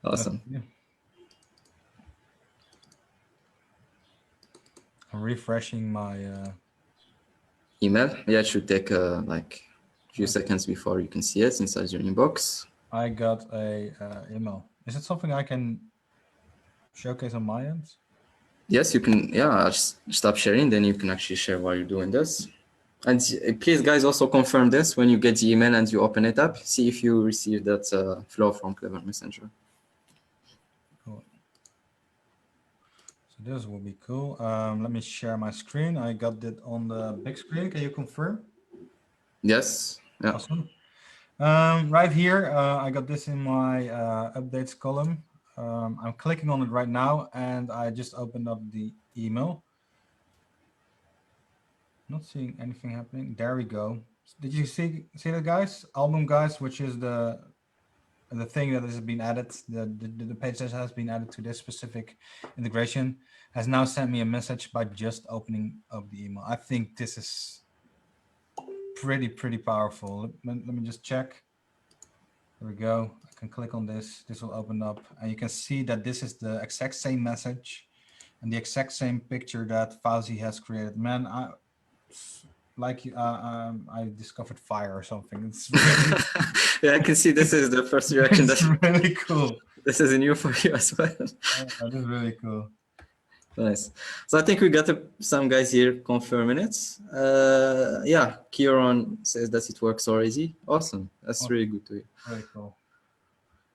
Awesome. I'm refreshing my email. Yeah, it should take like a few seconds before you can see it inside your inbox. I got a email. Is it something I can showcase on my end? Yes, you can. Yeah, just stop sharing. Then you can actually share while you're doing this. And please, guys, also confirm this when you get the email and you open it up. See if you receive that flow from Clever Messenger. Cool. So this will be cool. Let me share my screen. I got it on the big screen. Can you confirm? Yes. Yeah. Awesome. Right here, I got this in my updates column. I'm clicking on it right now, and I just opened up the email. Not seeing anything happening. There we go. Did you see that, guys? Album guys, which is the thing that has been added, the page that has been added to this specific integration, has now sent me a message by just opening up the email. I think this is pretty powerful. Let me just check. There we go. I can click on this. This will open up, and you can see that this is the exact same message and the exact same picture that Fauzi has created. Man, I discovered fire or something. It's really, yeah, I can see this is the first reaction. it's really cool. This is new for you as well. That is really cool. Nice. So I think we got some guys here confirming it. Yeah, Kieran says that it works already. Awesome. That's really good to hear. Very cool.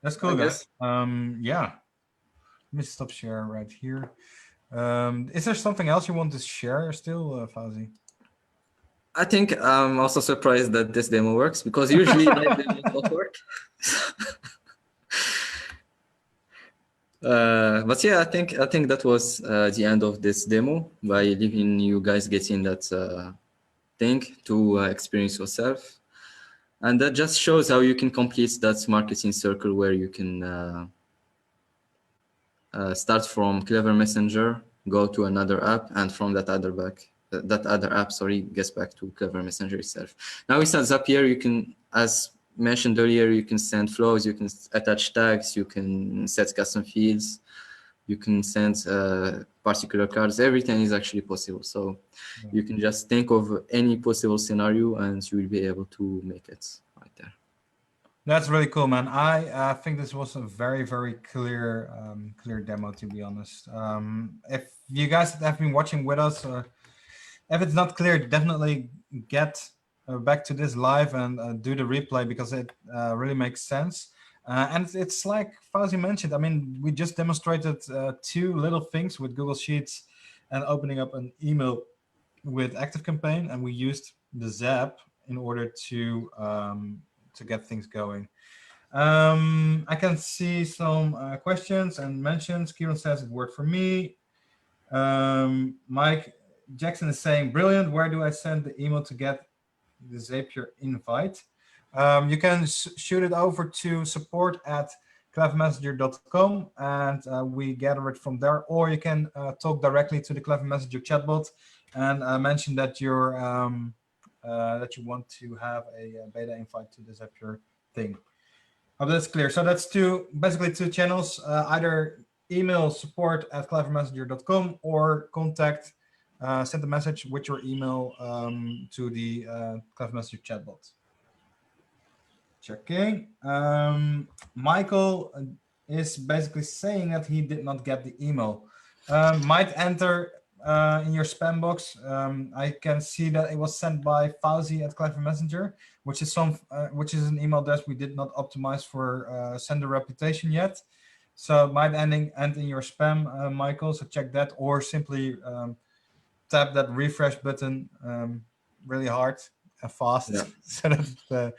That's cool, guys. Yeah. Let me stop share right here. Is there something else you want to share still, Fauzi? I think I'm also surprised that this demo works, because usually live demos don't work. But yeah, I think that was the end of this demo, by leaving you guys getting that thing to experience yourself. And that just shows how you can complete that marketing circle, where you can start from Clever Messenger, go to another app, and from that other app, gets back to Clever Messenger itself. Now inside Zapier, you can, as mentioned earlier, you can send flows, you can attach tags, you can set custom fields, you can send particular cards. Everything is actually possible. So you can just think of any possible scenario and you will be able to make it right there. That's really cool, man. I think this was a very clear demo, to be honest. If you guys have been watching with us, if it's not clear, definitely get back to this live and do the replay, because it really makes sense. And it's like Fauzi mentioned. I mean, we just demonstrated two little things with Google Sheets and opening up an email with Activecampaign, and we used the Zap in order to get things going. I can see some questions and mentions. Kieran says it worked for me. Mike Jackson is saying, brilliant. Where do I send the email to get the Zapier invite? You can shoot it over to support@clevermessenger.com, and we gather it from there. Or you can talk directly to the Clever Messenger chatbot and mention that you're that you want to have a beta invite to the Zapier thing. Hope that's clear. So that's basically two channels, either email support@clevermessenger.com or contact, send a message with your email to the Clever Messenger chatbot. Checking. Michael is basically saying that he did not get the email. Might enter in your spam box. I can see that it was sent by Fauzi at Clever Messenger, which is an email address we did not optimize for sender reputation yet. So it might end in your spam, Michael. So check that, or simply tap that refresh button really hard and fast, so that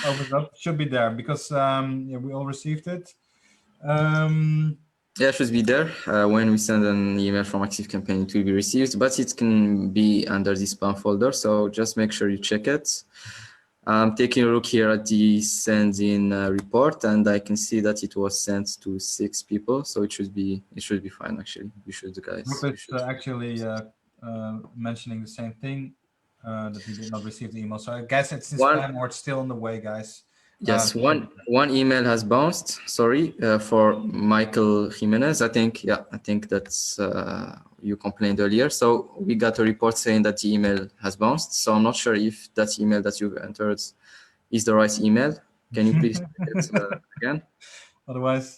opens up. Should be there, because we all received it. Yeah, it should be there. When we send an email from Activecampaign, it will be received, but it can be under the spam folder. So just make sure you check it. I'm taking a look here at the send-in report, and I can see that it was sent to 6 people. So it should be fine. Actually, you should, guys. Rupert actually mentioning the same thing, that he did not receive the email. So I guess it's in spam, or it's still on the way, guys. Yes, one email has bounced. Sorry, for Michael Jimenez. I think that's you complained earlier. So we got a report saying that the email has bounced. So I'm not sure if that email that you've entered is the right email. Can you please check it again? Otherwise,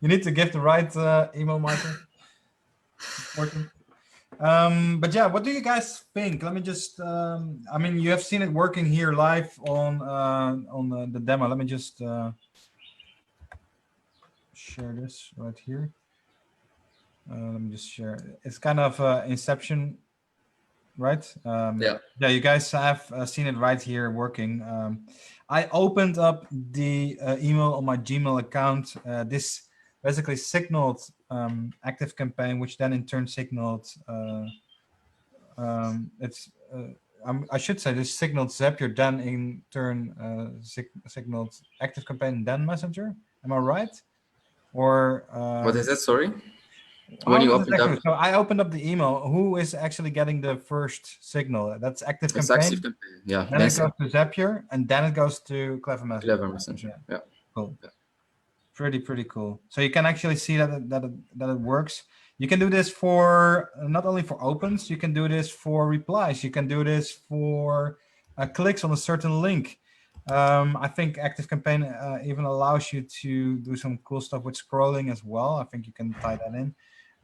you need to give the right email, Michael. Important. But yeah, what do you guys think? Let me just, I mean, you have seen it working here live on the demo. Let me just share this right here. Let me just share. It's kind of Inception, right? Yeah. Yeah, you guys have seen it right here working. I opened up the email on my Gmail account. This basically signaled Activecampaign, which then in turn signaled I should say this signaled Zapier, then in turn signaled Activecampaign, then Messenger. Am I right? Or What is that? Sorry. When how you does it opened up, actually? So I opened up the email. Who is actually getting the first signal? That's it's Activecampaign. Activecampaign. Yeah. Then Then it goes to Zapier, and then it goes to Clever Messenger. Clever Messenger. Yeah, Yeah. cool. Pretty cool. So you can actually see that it works. You can do this for not only for opens, you can do this for replies. You can do this for clicks on a certain link. I think Activecampaign even allows you to do some cool stuff with scrolling as well. I think you can tie that in.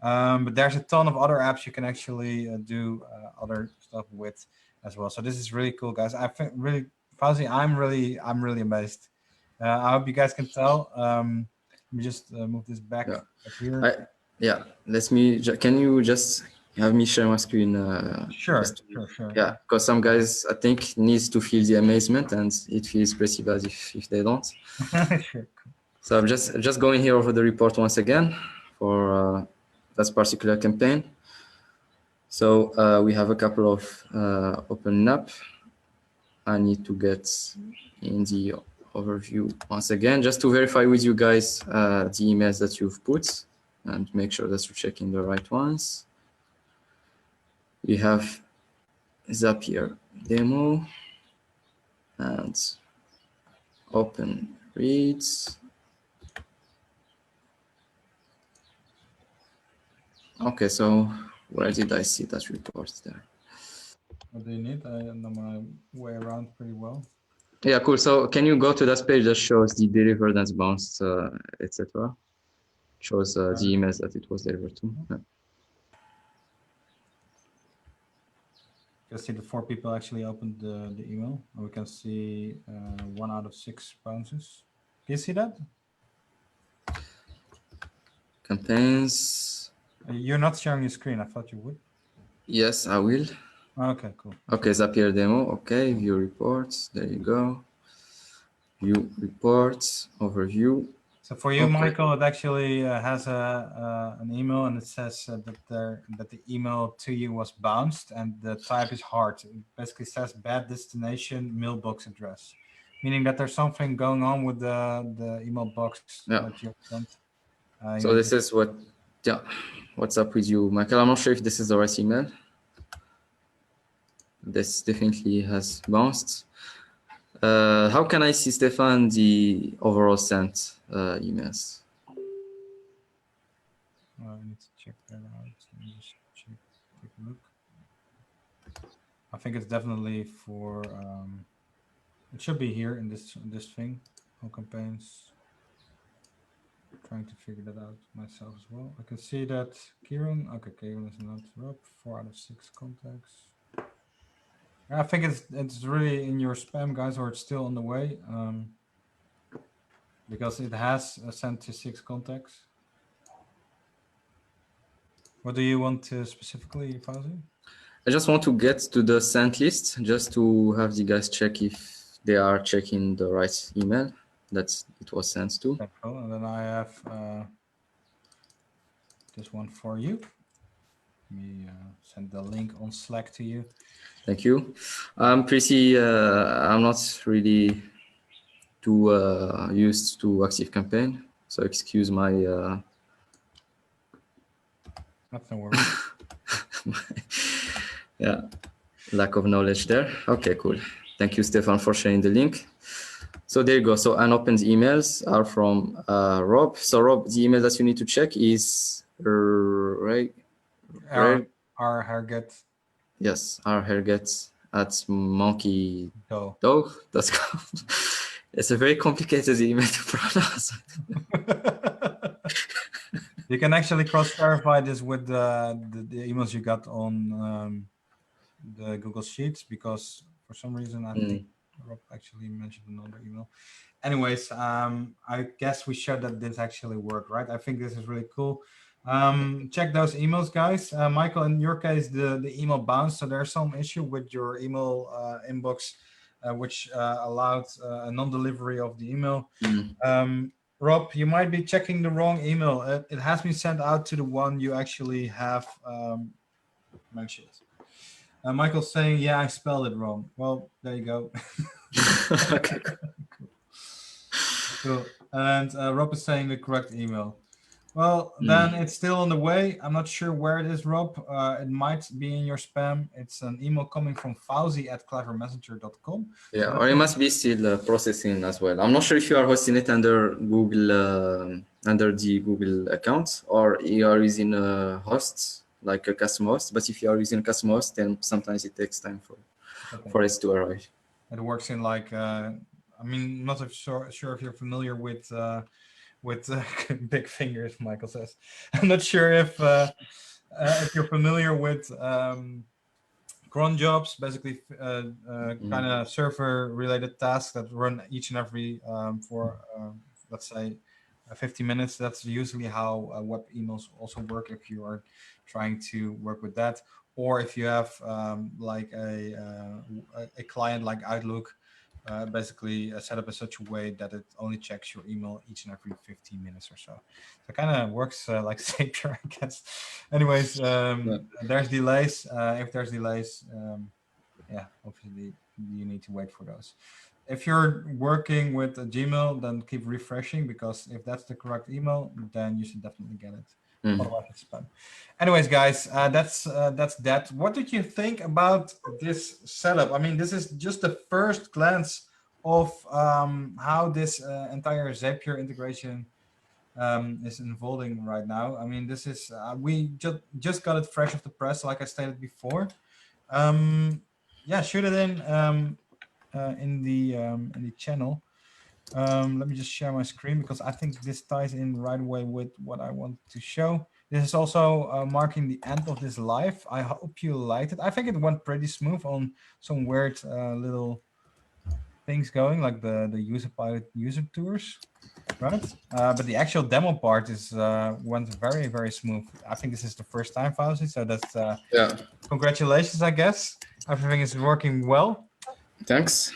But there's a ton of other apps you can actually do other stuff with as well. So this is really cool, guys. I think really, Fauzi, I'm really amazed. I hope you guys can tell. Let me just move this back Yeah. up here. Yeah. Can you just have me share my screen? Sure. Yeah, because some guys I think needs to feel the amazement, and it feels pretty bad if they don't. Sure. So I'm just going here over the report once again for that particular campaign. So we have a couple of open up. I need to get in the overview once again, just to verify with you guys the emails that you've put and make sure that you're checking the right ones. We have Zapier demo and open reads. Okay, so where did I see that report there? What do you need? I know my way around pretty well. Yeah, cool. So can you go to that page that shows the delivered and bounced, etc.? Shows the emails that it was delivered to. Yeah. You can see the 4 people actually opened the email. And we can see 1 out of 6 bounces. Can you see that? Campaigns. You're not sharing your screen. I thought you would. Yes, I will. Okay, cool. Okay, Zapier demo. Okay, view reports. There you go. View reports, overview. So for you, okay, Michael, it actually has an email, and it says that the email to you was bounced, and the type is hard. It basically says bad destination mailbox address, meaning that there's something going on with the email box that you sent. So this is what, yeah, what's up with you, Michael? I'm not sure if this is the right email. This definitely has bounced. How can I see, Stefan, the overall sent emails? I need to check that out. Let me just take a look. I think it's definitely for. It should be here in this thing. All campaigns. Trying to figure that out myself as well. I can see that Kieran. Okay, Kieran is not up. 4 out of 6 contacts. I think it's really in your spam, guys, or it's still on the way, because it has sent to 6 contacts. What do you want to specifically, Fauzi? I just want to get to the sent list, just to have the guys check if they are checking the right email that it was sent to. Okay, cool. And then I have this one for you. Let me send the link on Slack to you. Thank you. I'm not really too used to Activecampaign, so excuse my That's no worries. yeah, lack of knowledge there. Okay, cool. Thank you, Stefan, for sharing the link. So there you go. So unopened emails are from Rob. So Rob, the email that you need to check is right. Our Herget. Yes, our Herget at monkey.com. It's a very complicated email to pronounce. You can actually cross-verify this with the emails you got on the Google Sheets, because for some reason I think Rob actually mentioned another email. Anyways, I guess we showed that this actually worked, right? I think this is really cool. Check those emails, guys. Michael, in your case, the email bounced, so there's some issue with your email inbox, which allowed a non-delivery of the email. Rob, you might be checking the wrong email. It has been sent out to the one you actually have mentioned. Michael's saying, yeah, I spelled it wrong. Well, there you go. Okay. Cool. And Rob is saying the correct email. Well, then it's still on the way. I'm not sure where it is, Rob. It might be in your spam. It's an email coming from Fauzi@clevermessenger.com. Yeah, or it must be still processing as well. I'm not sure if you are hosting it under Google, under the Google account, or you are using a host, like a custom host. But if you are using a custom host, then sometimes it takes time for it to arrive. It works in like, I mean, not sure if you're familiar with big fingers, Michael says. I'm not sure if you're familiar with cron jobs, basically kind of server-related tasks that run each and every for let's say 50 minutes. That's usually how web emails also work if you are trying to work with that, or if you have like a client like Outlook. Basically set up in such a way that it only checks your email each and every 15 minutes or so. So it kind of works like Zapier, I guess. Anyways, there's delays. If there's delays, yeah, obviously you need to wait for those. If you're working with a Gmail, then keep refreshing, because if that's the correct email, then you should definitely get it. Otherwise it's spam. Anyways, guys, that's that. What did you think about this setup? I mean, this is just the first glance of how this entire Zapier integration is unfolding right now. I mean, this is we just got it fresh off the press, like I stated before. Yeah, shoot it in the channel. Let me just share my screen, because I think this ties in right away with what I want to show. This is also marking the end of this live. I hope you liked it. I think it went pretty smooth on some weird little things going, like the user pilot user tours, right? But the actual demo part is went very, very smooth. I think this is the first time, Fauzi, so that's yeah. Congratulations, I guess. Everything is working well. Thanks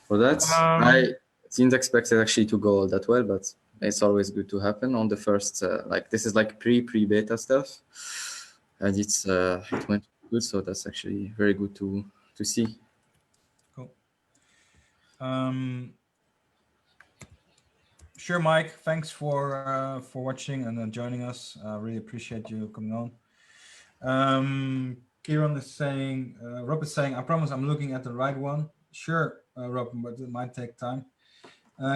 for that. I didn't expect it actually to go that well, but it's always good to happen on the first, like this is like pre-beta stuff, and it went good, so that's actually very good to see. Cool. Sure, Mike. Thanks for watching and joining us. Really appreciate you coming on. Kieran is saying, Rob is saying, I promise I'm looking at the right one. Sure, Rob, but it might take time.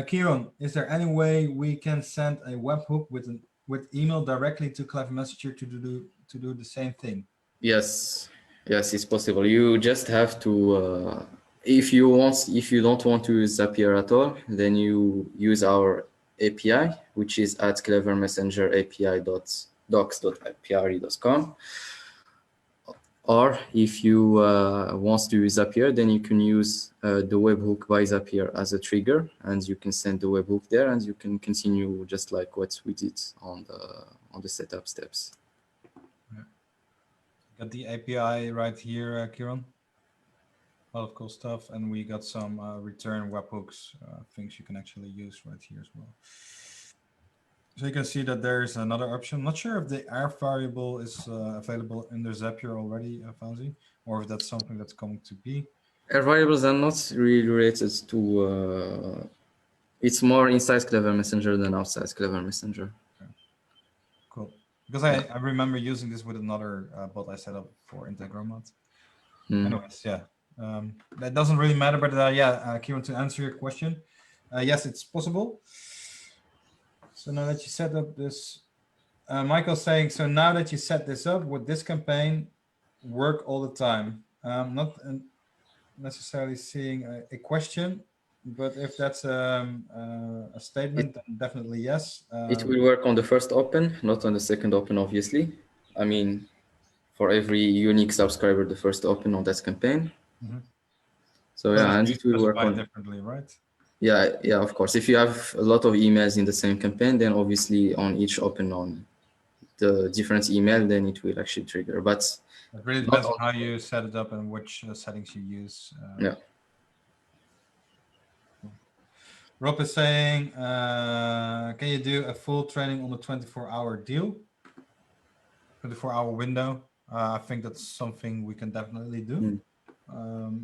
Kieran, is there any way we can send a webhook with email directly to Clever Messenger to do the same thing? Yes, it's possible. You just have to, if you don't want to use Zapier at all, then you use our API, which is at clevermessenger.api.docs.apri.com. Or if you want to use Zapier, then you can use the webhook by Zapier as a trigger, and you can send the webhook there, and you can continue just like what we did on the setup steps. Yeah. Got the API right here, Kieran. A lot of cool stuff, and we got some return webhooks, things you can actually use right here as well. So you can see that there's another option. I'm not sure if the R variable is available in the Zapier already, Fauzi, or if that's something that's going to be. R variables are not really related to. It's more inside Clever Messenger than outside Clever Messenger. Okay. Cool. Because I remember using this with another bot I set up for Integromat. Anyways, yeah. That doesn't really matter, but yeah, Kieran, to answer your question, yes, it's possible. So now that you set up this, Michael's saying, so now that you set this up, would this campaign work all the time? Not necessarily seeing a question, but if that's a statement, then definitely yes. It will work on the first open, not on the second open, obviously. I mean, for every unique subscriber, the first open on that campaign. So But yeah, and you it will work specify on. differently, right? Yeah, of course. If you have a lot of emails in the same campaign, then obviously on each open on the different email, then it will actually trigger. But It really not depends on all. how you set it up and which settings you use. Yeah. Rob is saying, can you do a full training on the 24-hour deal? 24-hour window. I think that's something we can definitely do.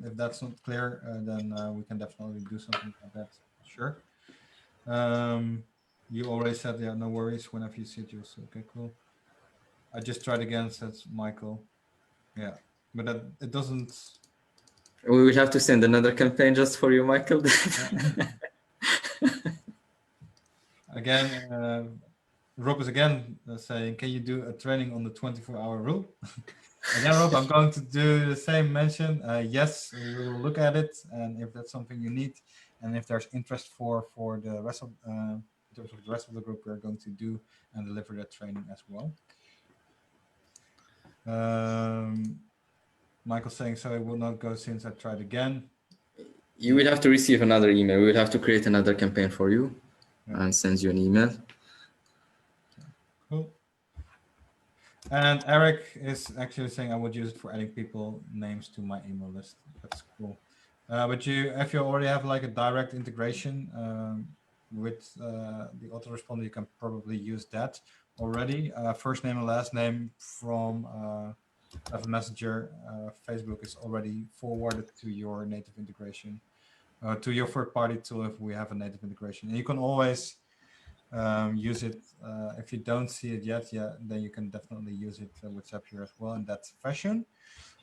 If that's not clear, then we can definitely do something like that. Sure. You already said, yeah, no worries. Whenever you see it, you'll see. Okay, cool. I just tried again, says Michael. Yeah, but that it doesn't. We will have to send another campaign just for you, Michael. Again, Rob is again saying, can you do a training on the 24-hour rule? Again, Rob, I'm going to do the same mention. Yes, we will look at it, and if that's something you need, and if there's interest for the rest of in terms of the rest of the group, we're going to do and deliver that training as well. Michael saying, so it will not go since I tried again. You will have to receive another email. We will have to create another campaign for you and send you an email. Cool. And Eric is actually saying I would use it for adding people names to my email list. That's cool. But if you already have like a direct integration with the autoresponder, you can probably use that already. First name and last name from Clever Messenger. Facebook is already forwarded to your native integration, to your third-party tool if we have a native integration. And you can always use it if you don't see it yet. Yeah, then you can definitely use it with Zapier as well in that fashion.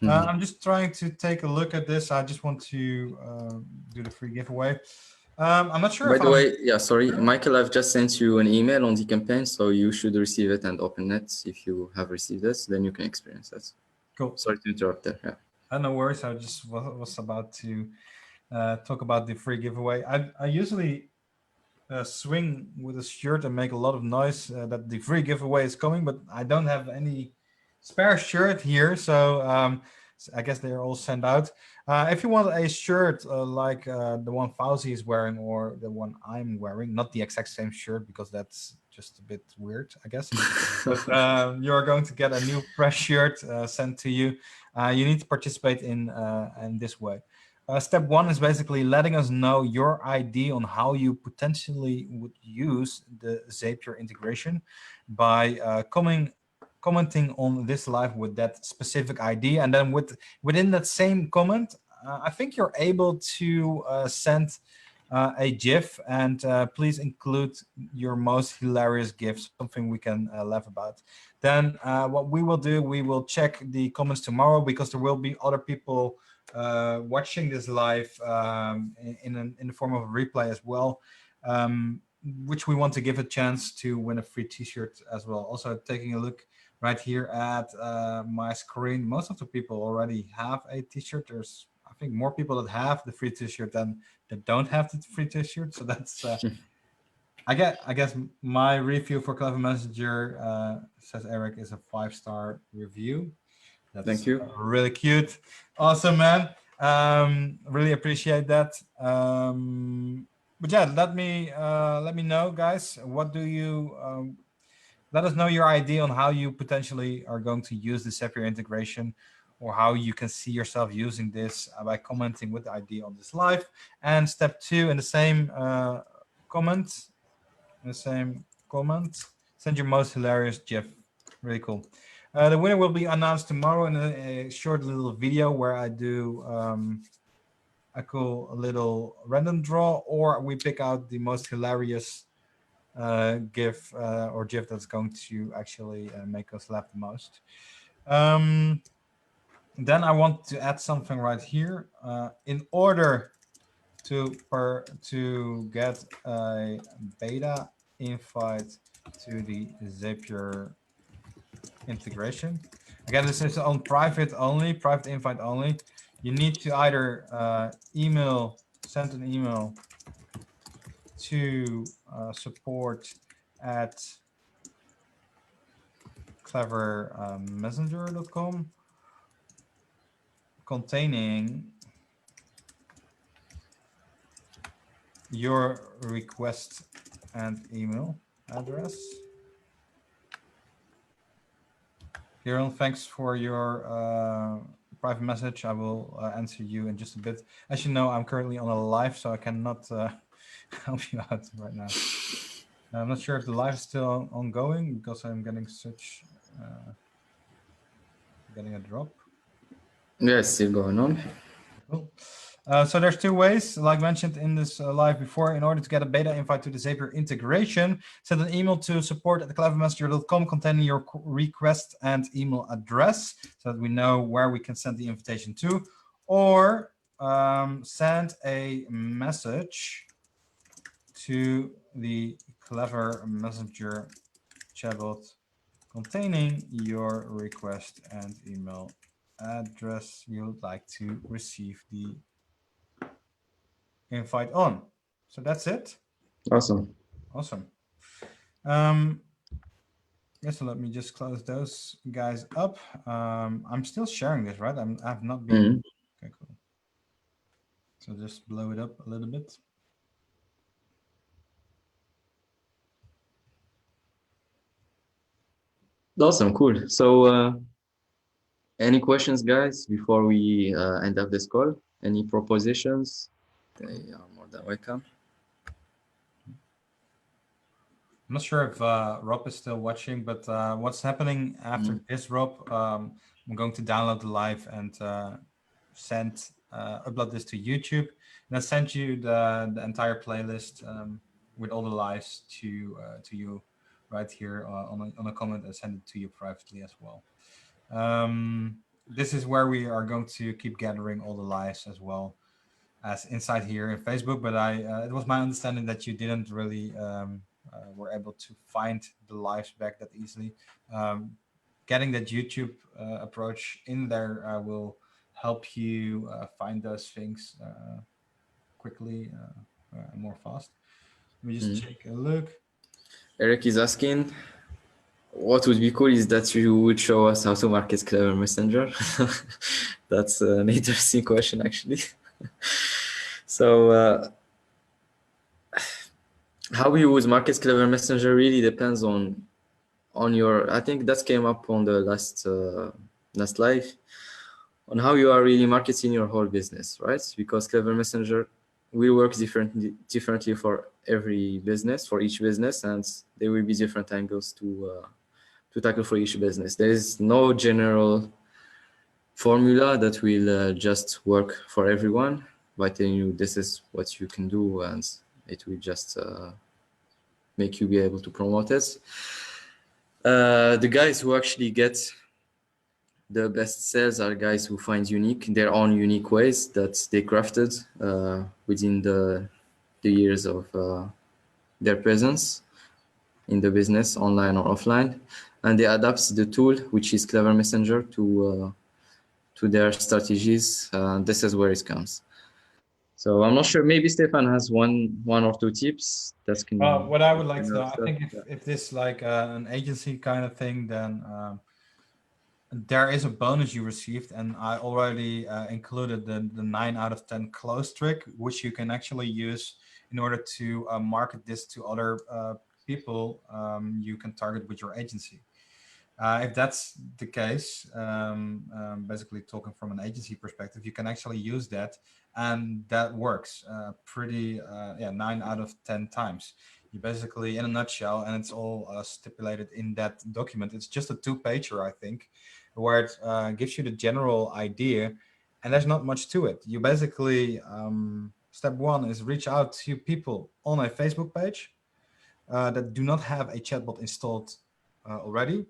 I'm just trying to take a look at this. I just want to do the free giveaway. I'm not sure. By the way, yeah, sorry, Michael, I've just sent you an email on the campaign, so you should receive it and open it. If you have received this, then you can experience that. Cool. Sorry to interrupt there. Yeah. No worries. I just was about to talk about the free giveaway. I usually swing with a shirt and make a lot of noise that the free giveaway is coming, but I don't have any spare shirt here, so I guess they're all sent out. If you want a shirt like the one Fauzi is wearing or the one I'm wearing, not the exact same shirt because that's just a bit weird, I guess. But you're going to get a new fresh shirt sent to you. You need to participate in this way. Step one is basically letting us know your idea on how you potentially would use the Zapier integration by commenting on this live with that specific idea. And then within that same comment, I think you're able to send a GIF, and please include your most hilarious GIF, something we can laugh about. Then what we will do, we will check the comments tomorrow because there will be other people watching this live in the form of a replay as well, which we want to give a chance to win a free t-shirt as well. Also taking a look right here at my screen, most of the people already have a t-shirt. There's, I think, more people that have the free t-shirt than that don't have the free t-shirt. So that's I guess my review for Clever Messenger, says Eric, is a 5-star review. That's Thank you. Really cute. Awesome, man. Really appreciate that. But yeah, let me know, guys. What do you let us know your idea on how you potentially are going to use the Zapier integration, or how you can see yourself using this by commenting with the idea on this live. And step 2, in the same comment, send your most hilarious GIF. Really cool. The winner will be announced tomorrow in a short little video where I do a cool little random draw, or we pick out the most hilarious GIF or GIF that's going to actually make us laugh the most. Then I want to add something right here. In order to get a beta invite to the Zapier integration. Again, this is on private invite only. You need to either send an email to support at clevermessenger.com containing your request and email address. Kieran, thanks for your private message. I will answer you in just a bit. As you know, I'm currently on a live, so I cannot help you out right now. I'm not sure if the live is still ongoing because I'm getting such getting a drop. Yeah, it's still going on. Cool. So there's two ways, like mentioned in this live before. In order to get a beta invite to the Zapier integration, send an email to support@clevermessenger.com containing your request and email address so that we know where we can send the invitation to, or send a message to the Clever Messenger chatbot containing your request and email address you'd like to receive the invite on. So that's it. Awesome. Awesome. Yes, so let me just close those guys up. I'm still sharing this, right? I've not been. Okay, cool. So just blow it up a little bit. Awesome, cool. So, any questions, guys, before we end up this call? Any propositions? They are more than welcome. I'm not sure if Rob is still watching, but what's happening after this, Rob? I'm going to download the live and upload this to YouTube, and I sent you the entire playlist with all the lives to you right here on a comment. I send it to you privately as well. This is where we are going to keep gathering all the lives as well as inside here in Facebook. But it was my understanding that you didn't really were able to find the lives back that easily. Getting that YouTube approach in there will help you find those things quickly and more fast. Let me just take a look. Eric is asking, what would be cool is that you would show us how to market Clever Messenger. That's an interesting question, actually. So, how we use Market Clever Messenger really depends on your. I think that came up on the last live, on how you are really marketing your whole business, right? Because Clever Messenger will work differently for every business, for each business, and there will be different angles to tackle for each business. There is no general formula that will just work for everyone by telling you this is what you can do, and it will just make you be able to promote it. The guys who actually get the best sales are guys who find their own unique ways that they crafted within the years of their presence in the business, online or offline, and they adapt the tool, which is Clever Messenger, to their strategies. This is where it comes. So I'm not sure. Maybe Stefan has one or two tips that can. What I would like to know, I think if this like an agency kind of thing, then there is a bonus you received, and I already included the 9 out of 10 close trick, which you can actually use in order to market this to other people you can target with your agency. If that's the case, basically talking from an agency perspective, you can actually use that, and that works pretty, 9 out of 10 times. You basically, in a nutshell, and it's all stipulated in that document. It's just a 2-pager, I think, where it gives you the general idea, and there's not much to it. You basically, step one is reach out to people on a Facebook page that do not have a chatbot installed already.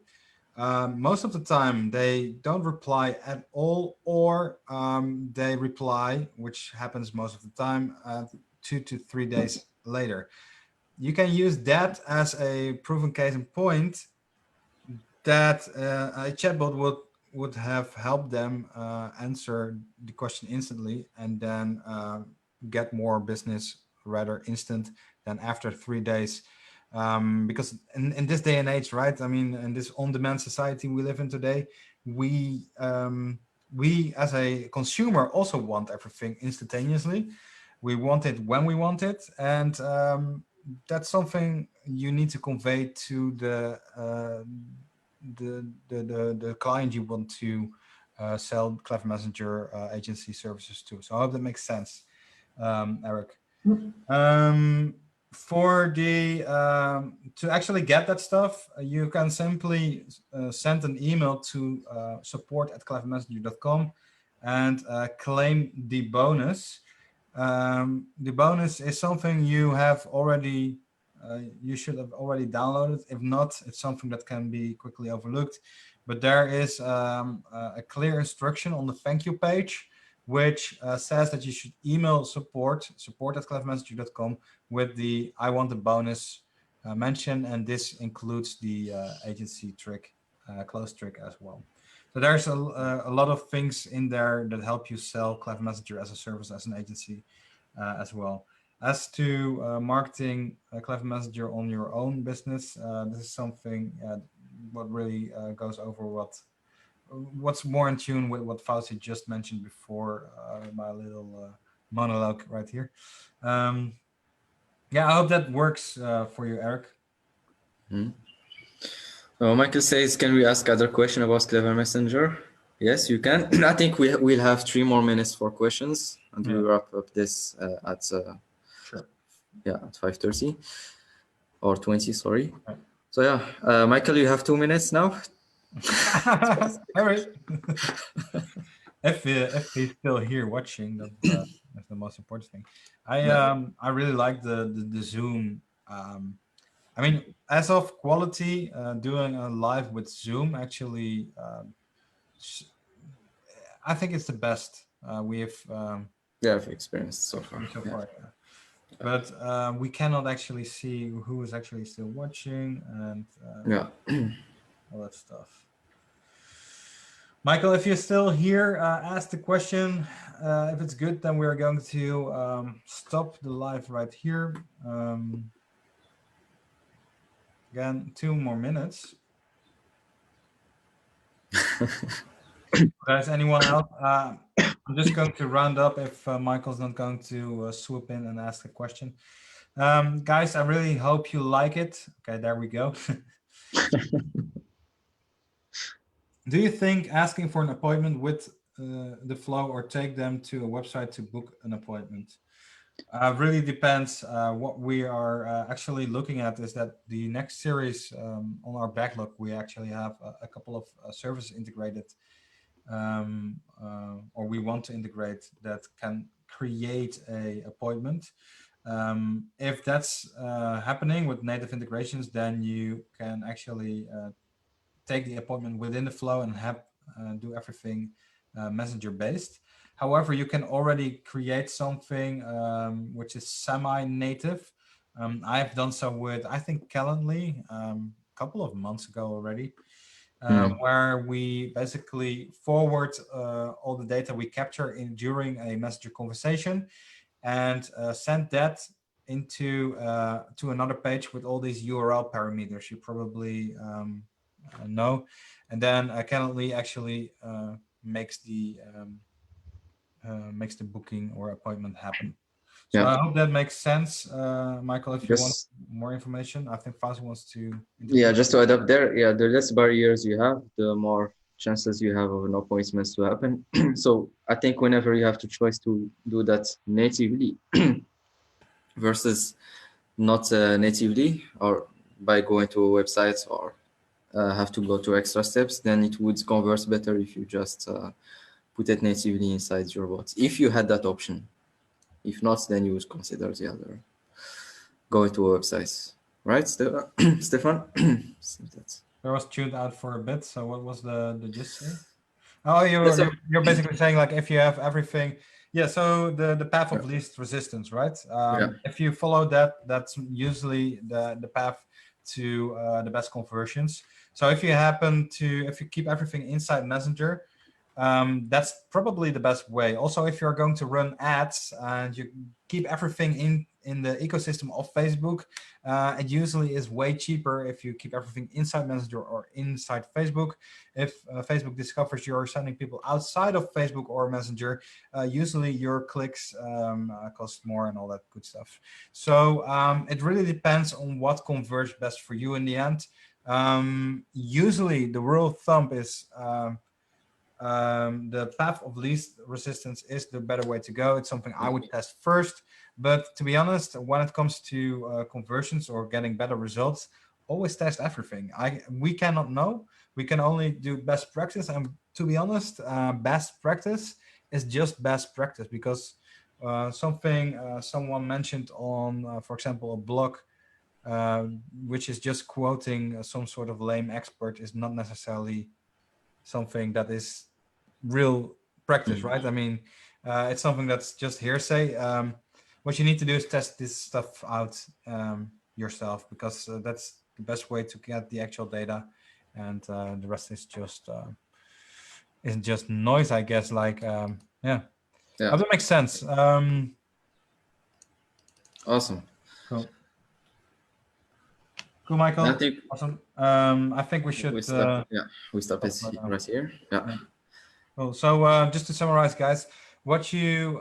Most of the time they don't reply at all, or they reply, which happens most of the time, 2 to 3 days later. You can use that as a proven case in point that a chatbot would have helped them answer the question instantly, and then get more business rather instant then after 3 days, because in this day and age, right? I mean, in this on-demand society we live in today, we as a consumer also want everything instantaneously. We want it when we want it, and that's something you need to convey to the client you want to sell Clever Messenger agency services to. So I hope that makes sense, Eric. For the to actually get that stuff, you can simply send an email to support@clevermessenger.com and claim the bonus. The bonus is something you have already, you should have already downloaded. If not, it's something that can be quickly overlooked. But there is a clear instruction on the thank you page, which says that you should email support@clevermessenger.com with the I want the bonus mention, and this includes the agency trick, close trick as well. So there's a lot of things in there that help you sell Clever Messenger as a service, as an agency as well. As to marketing Clever Messenger on your own business, this is something what really goes over what's more in tune with what Fauci just mentioned before my little monologue right here. Yeah, I hope that works for you, Eric. Michael says, can we ask other question about Clever Messenger? Yes, you can. I think we'll have 3 more minutes for questions, and we'll wrap up this at Sure. Yeah, at 5:30 or 20. Sorry. Right. So yeah, Michael, you have 2 minutes now. All right. If he's still here watching, that's the most important thing. I really like the Zoom. I mean, as of quality, doing a live with Zoom actually, I think it's the best we've experienced so far. Yeah. But we cannot actually see who is actually still watching and all that stuff. Michael, if you're still here, ask the question. If it's good, then we're going to stop the live right here. Again, 2 more minutes. Guys, anyone else? I'm just going to round up if Michael's not going to swoop in and ask a question. Guys, I really hope you like it. Okay, there we go. Do you think asking for an appointment with the flow or take them to a website to book an appointment? Really depends. What we are actually looking at is that the next series on our backlog, we actually have a couple of services integrated, or we want to integrate, that can create a appointment. If that's happening with native integrations, then you can actually take the appointment within the flow and have do everything messenger based. However, you can already create something which is semi-native. I've done so with, I think, Calendly a couple of months ago already, where we basically forward all the data we capture during a messenger conversation and send that into to another page with all these URL parameters you probably know, and then Calendly actually makes the booking or appointment happen. So I hope that makes sense, Michael. If you want more information, I think Fauci wants to. Yeah, just to add up there, the less barriers you have, the more chances you have of an appointment to happen. So I think whenever you have to choose to do that natively versus not natively, or by going to a website or have to go to extra steps, then it would convert better if you just put it natively inside your bot, if you had that option. If not, then you would consider the other, going to a website. Right, Stefan? There was tuned out for a bit, so what was the gist here? Oh, you're basically saying, like, if you have everything, yeah, so the path of least resistance, right? If you follow that, that's usually the path to the best conversions. So if you keep everything inside Messenger, that's probably the best way. Also, if you're going to run ads and you keep everything in the ecosystem of Facebook. It usually is way cheaper if you keep everything inside Messenger or inside Facebook. If Facebook discovers you're sending people outside of Facebook or Messenger, usually your clicks cost more and all that good stuff. So it really depends on what converts best for you in the end. Usually the rule of thumb is the path of least resistance is the better way to go. It's something I would test first. But to be honest, when it comes to conversions or getting better results, always test everything. We cannot know. We can only do best practice. And to be honest, best practice is just best practice, because someone mentioned on, for example, a blog, which is just quoting some sort of lame expert, is not necessarily something that is real practice, right? I mean, it's something that's just hearsay. What you need to do is test this stuff out yourself, because that's the best way to get the actual data, and the rest is just noise, I guess. Like, yeah. That makes sense. Awesome. Cool, Michael. I think awesome. I think we should. we stop it right here. Yeah. Cool. So just to summarize, guys, what you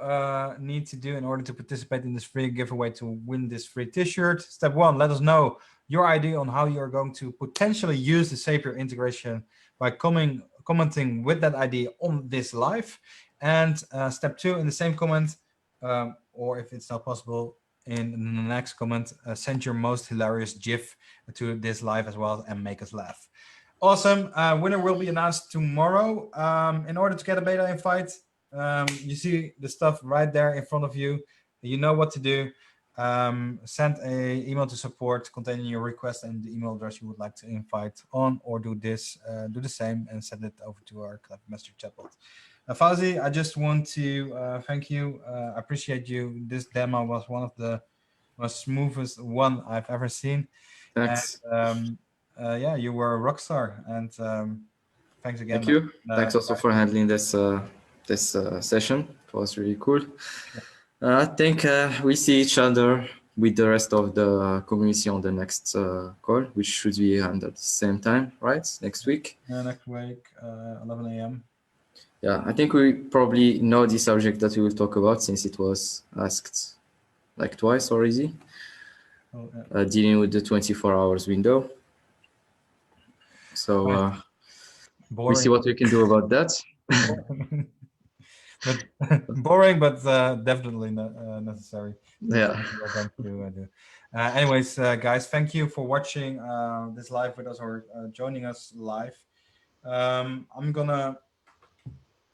need to do in order to participate in this free giveaway to win this free T-shirt. Step 1, let us know your idea on how you're going to potentially use the Zapier integration by commenting with that idea on this live. And step 2, in the same comment, or if it's not possible, in the next comment, send your most hilarious GIF to this live as well and make us laugh. Awesome. Winner will be announced tomorrow. In order to get a beta invite, you see the stuff right there in front of you. You know what to do. Send an email to support containing your request and the email address you would like to invite on, or do the same and send it over to our Clever Master chatbot. Fauzi, I just want to thank you. I appreciate you. This demo was one of the most smoothest one I've ever seen. Thanks. And, yeah, you were a rock star, and thanks again. Thank you. Thanks also for handling this session. It was really cool. I think we see each other with the rest of the community on the next call, which should be at the same time, right? Next week. Next week, 11 a.m. Yeah, I think we probably know the subject that we will talk about, since it was asked like twice already. Oh, yeah. Dealing with the 24 hours window. So we see what we can do about that. But boring, but definitely necessary. Yeah. Anyways, guys, thank you for watching this live with us, or joining us live. I'm gonna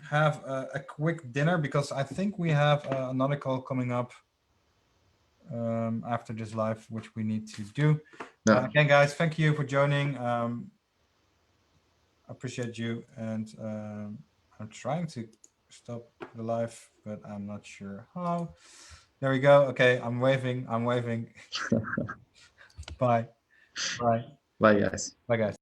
have a quick dinner, because I think we have another call coming up after this live, which we need to do. Again, guys, thank you for joining. Appreciate you, and I'm trying to stop the live, but I'm not sure how. There we go. Okay, I'm waving. Bye. Bye, guys. Bye, guys.